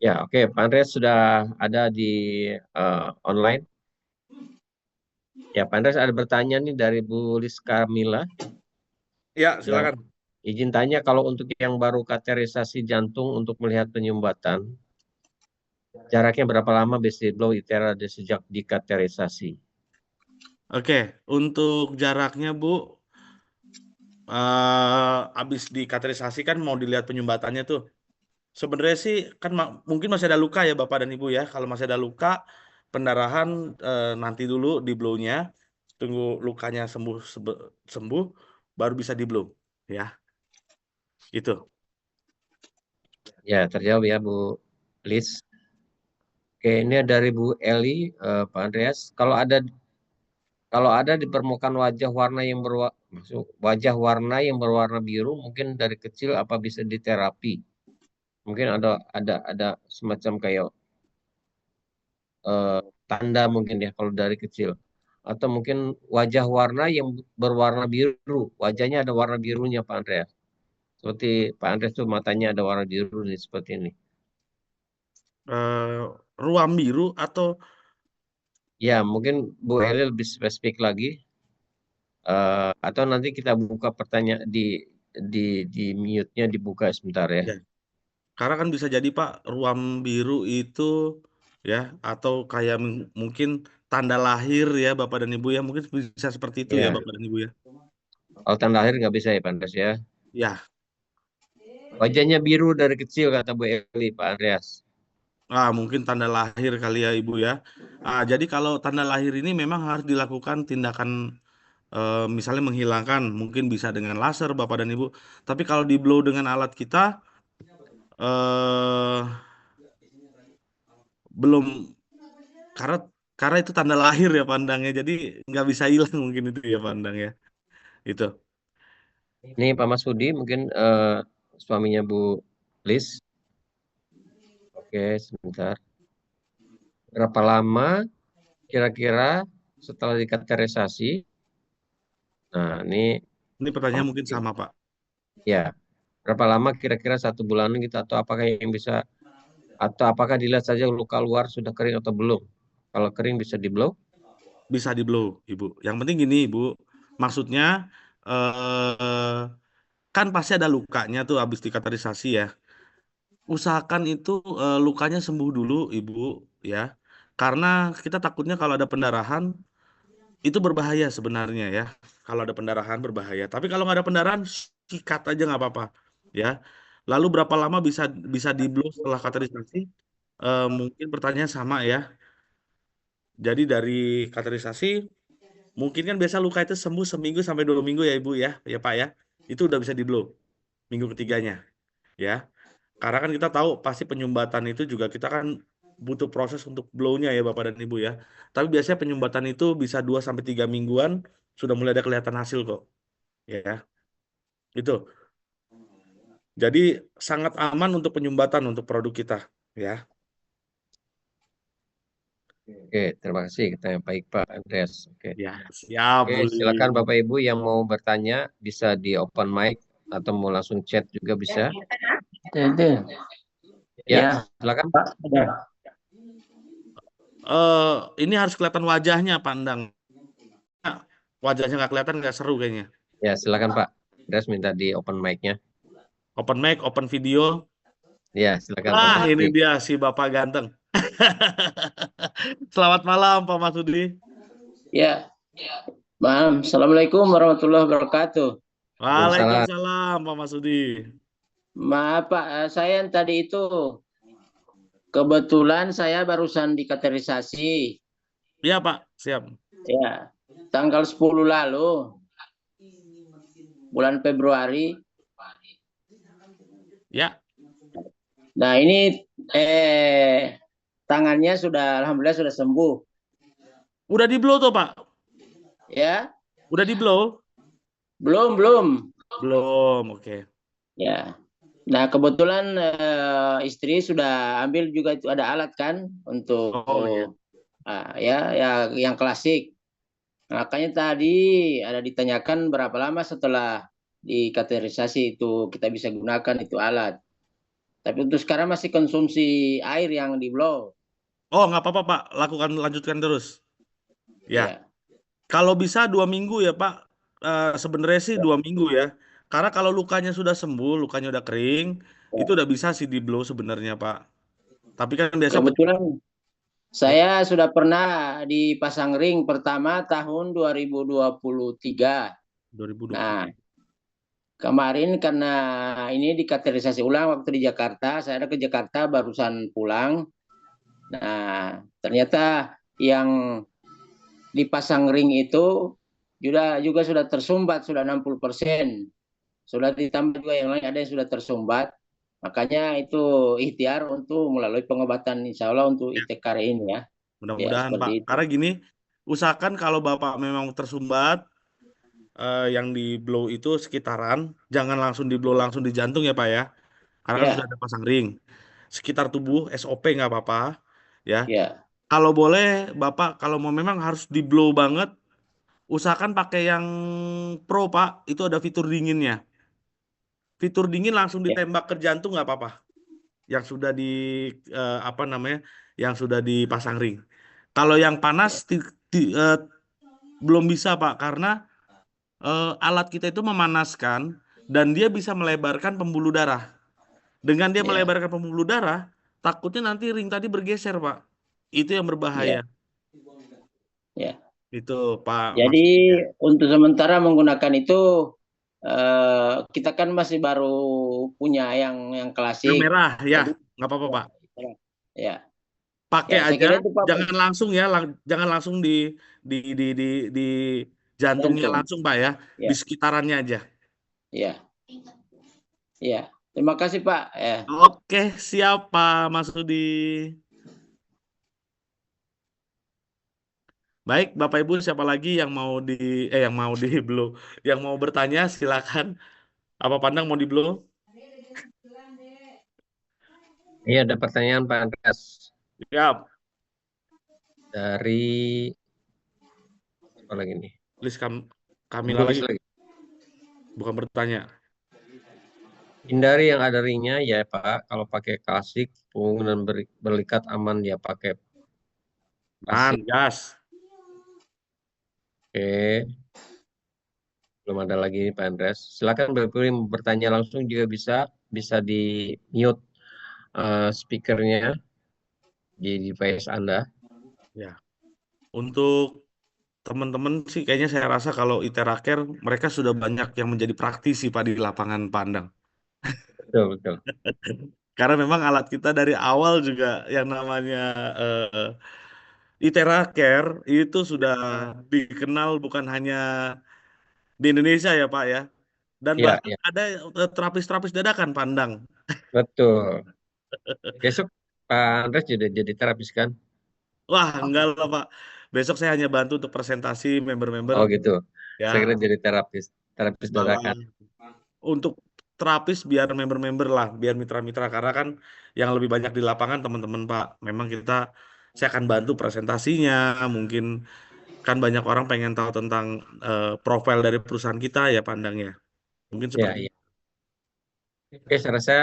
Ya, oke, Pak Andreas sudah ada di online. Ya, Pak Andreas ada bertanya nih dari Bu Liz Carmila. Ya, silakan. Izin tanya, kalau untuk yang baru kateterisasi jantung untuk melihat penyumbatan, jaraknya berapa lama base blow ITERA sejak dikateterisasi? Oke, untuk jaraknya Bu, habis dikateterisasi kan mau dilihat penyumbatannya tuh. Sebenarnya sih kan mungkin masih ada luka ya Bapak dan Ibu ya. Kalau masih ada luka, pendarahan nanti dulu di blow-nya, tunggu lukanya sembuh baru bisa di blow ya. Gitu. Ya, terjawab ya Bu Liz. Oke, ini dari Bu Eli, Pak Andreas. Kalau ada di permukaan wajah warna yang berwarna biru, mungkin dari kecil apa bisa diterapi? Mungkin ada semacam kayak tanda mungkin ya kalau dari kecil. Atau mungkin wajah warna yang berwarna biru, wajahnya ada warna birunya Pak Andreas. Seperti Pak Andreas tuh matanya ada warna biru nih seperti ini. Eh, ruam biru atau Ya, mungkin Bu Eli lebih spesifik lagi. Atau nanti kita buka pertanyaan di mute-nya dibuka sebentar ya. ya, karena kan bisa jadi Pak ruam biru itu ya atau kayak mungkin tanda lahir ya Bapak dan Ibu ya mungkin bisa seperti itu ya Ya, Bapak dan Ibu ya. kalau tanda lahir nggak bisa ya Pak Andreas ya. Ya, Wajahnya biru dari kecil kata Bu Eli, Pak Andreas. mungkin tanda lahir kali ya Ibu ya. Jadi kalau tanda lahir ini memang harus dilakukan tindakan misalnya menghilangkan, mungkin bisa dengan laser Bapak dan Ibu. Tapi kalau di blow dengan alat kita eh belum karena karena itu tanda lahir ya pandangnya. Jadi nggak bisa hilang mungkin itu ya pandang ya. Itu. Ini Pak Masudi mungkin suaminya Bu Liz. Oke, sebentar. Berapa lama kira-kira setelah dikateterisasi? Nah, ini Ini pertanyaan mungkin sama Pak. ya, berapa lama kira-kira 1 bulan gitu atau apakah dilihat saja luka luar sudah kering atau belum? Kalau kering bisa di blow? Bisa di blow, Ibu. Yang penting gini, Ibu. Maksudnya eh kan pasti ada lukanya tuh habis dikateterisasi ya. Usahakan itu lukanya sembuh dulu, Ibu, ya. Karena kita takutnya kalau ada pendarahan itu berbahaya sebenarnya ya. Kalau ada pendarahan berbahaya. Tapi kalau nggak ada pendarahan, sikat aja nggak apa-apa, ya. Lalu berapa lama bisa bisa di-blow setelah kateterisasi? Mungkin pertanyaan sama ya. Jadi dari kateterisasi, mungkin kan biasa luka itu sembuh seminggu sampai 2 minggu ya Ibu ya Pak ya. Itu udah bisa di-blow minggu ketiganya, ya. Karena kan kita tahu pasti penyumbatan itu juga kita kan butuh proses untuk blow-nya ya Bapak dan Ibu ya. Tapi biasanya penyumbatan itu bisa 2 sampai 3 mingguan sudah mulai ada kelihatan hasil kok. Ya, itu. Jadi sangat aman untuk penyumbatan untuk produk kita ya. Oke, terima kasih. Kita yang baik Pak Andreas. Oke. Ya, siap Oke, boleh. silakan Bapak Ibu yang mau bertanya bisa di open mic atau mau langsung chat juga bisa. Itu. Ya, Ya, silakan. Pak. Ada. Ini harus kelihatan wajahnya pandang. Wajahnya nggak kelihatan nggak seru kayaknya. Ya, silakan Pak. Andreas minta di open mic-nya. Open mic, open video. Ya, silakan Pak Ini Masudi. dia si Bapak ganteng. Selamat malam Pak Masudi. Ya, Bang. Assalamualaikum warahmatullahi wabarakatuh. Waalaikumsalam. Waalaikumsalam Pak Masudi. Maaf Pak, saya yang tadi itu kebetulan saya barusan dikateterisasi. Iya Pak, siap. Ya, tanggal 10 lalu, bulan Februari. Ya, Nah ini tangannya sudah, alhamdulillah sudah sembuh. udah di blow tuh Pak. Ya, Udah di blow? belum. Belum, oke. Ya. Nah kebetulan istri sudah ambil juga itu ada alat kan untuk Oh iya. ya yang klasik. Makanya tadi ada ditanyakan berapa lama setelah dikateterisasi itu kita bisa gunakan itu alat. Tapi untuk sekarang masih konsumsi air yang di blow. Oh nggak apa-apa Pak, lanjutkan terus. Ya, Ya. kalau bisa 2 minggu ya Pak. Sebenarnya sih 2 minggu ya. Karena kalau lukanya sudah sembuh, lukanya udah kering, itu udah bisa sih di blow sebenarnya Pak. Tapi kan biasa Kebetulan ya, saya sudah pernah dipasang ring pertama tahun 2023. 2020. Nah, kemarin karena ini dikateterisasi ulang waktu di Jakarta, saya ada ke Jakarta barusan pulang. Nah, ternyata yang dipasang ring itu juga sudah tersumbat, sudah 60%. Sudah ditambah juga yang lain ada yang sudah tersumbat. Makanya itu ikhtiar untuk melalui pengobatan insya Allah untuk Ya, ITKR ini ya. Ya, mudah-mudahan seperti Pak. itu. Karena gini, usahakan kalau Bapak memang tersumbat, yang di blow itu sekitaran, jangan langsung di blow langsung di jantung ya Pak ya. Karena kan sudah Ya, ada pasang ring. Sekitar tubuh SOP nggak apa-apa ya. ya, Kalau boleh Bapak kalau mau memang harus di blow banget, usahakan pakai yang pro Pak. Itu ada fitur dinginnya. Fitur dingin langsung ya, ditembak ke jantung nggak apa-apa. Yang sudah di apa namanya? Yang sudah dipasang ring. Kalau yang panas belum bisa Pak karena alat kita itu memanaskan dan dia bisa melebarkan pembuluh darah. Dengan dia ya, melebarkan pembuluh darah, takutnya nanti ring tadi bergeser, Pak. Itu yang berbahaya. ya, ya. Itu, Pak, Jadi maksudnya. untuk sementara menggunakan itu kita kan masih baru punya yang Yang klasik. merah, ya, Jadi nggak apa-apa, ya, Pak. ya, Pakai ya, saya aja, kira itu Pak jangan langsung ya, jangan langsung di jantungnya jantung. langsung, Pak ya, di Ya, sekitarannya aja. ya, ya. Terima kasih Pak. Ya. Oke, siapa, Mas Rudi? Baik, Bapak Ibu, siapa lagi yang mau yang mau di blow, yang mau bertanya, silakan. Apa pandang mau di blow? Iya, ada pertanyaan Pak Andreas Ya, dari apa lagi nih? Liz Kamila Ibu lagi, lagi. bukan bertanya. Hindari yang ada ringnya ya Pak. Kalau pakai klasik, punggungan berlikat aman ya pakai klasik. Gas. Oke, belum ada lagi Pak Andreas. Silakan bertanya langsung juga bisa di mute speakernya di device Anda. Ya, untuk teman-teman sih kayaknya saya rasa kalau Iteraker mereka sudah banyak yang menjadi praktisi Pak di lapangan pandang. Betul, betul. Karena memang alat kita dari awal juga yang namanya Iteraker itu sudah dikenal bukan hanya di Indonesia ya Pak ya. Dan Iya, bahkan iya, ada terapis-terapis dadakan pandang. betul. Besok Pak Andreas jadi terapis kan? Wah, enggak lah Pak. Besok saya hanya bantu untuk presentasi member-member. Oh gitu. Ya, Saya kira jadi terapis bahwa dadakan. untuk terapis biar member-member lah, biar mitra-mitra karena kan yang lebih banyak di lapangan teman-teman Pak. Memang saya akan bantu presentasinya, mungkin kan banyak orang pengen tahu tentang profil dari perusahaan kita ya pandangnya. Mungkin Ya, seperti iya. itu. Oke, saya rasa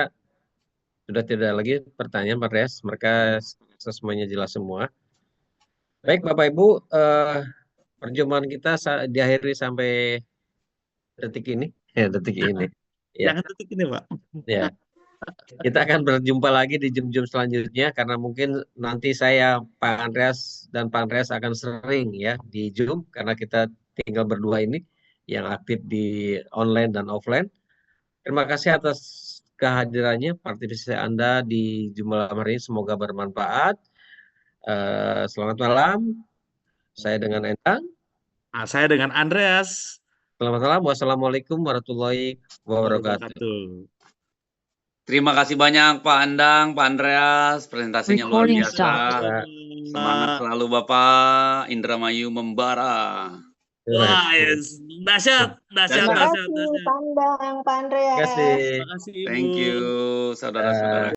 sudah tidak lagi pertanyaan Pak Andreas. Mereka semuanya jelas semua. Baik Bapak Ibu, perjumpaan kita diakhiri sampai detik ini. Ya, detik ini. Ya, Jangan detik ini Pak. ya. Kita akan berjumpa lagi di jam-jam selanjutnya karena mungkin nanti saya, Pak Andreas dan Pak Andreas akan sering ya di Zoom karena kita tinggal berdua ini yang aktif di online dan offline. Terima kasih atas kehadirannya, partisipasi Anda di Zoom malam hari ini. Semoga bermanfaat. Selamat malam. Saya dengan Endang. Nah, saya dengan Andreas. Selamat malam. Wassalamualaikum warahmatullahi wabarakatuh. Wabarakatuh. Terima kasih banyak Pak Andang, Pak Andreas, presentasinya luar Recording biasa. stopped. Ya, Semangat selalu Bapak, Indramayu membara. Wah, yes. Dahsyat, dahsyat, Terima dahsyat, kasih dahsyat. Pandang, Pak terima Andreas. kasih. Terima kasih Ibu. Thank you, saudara-saudara.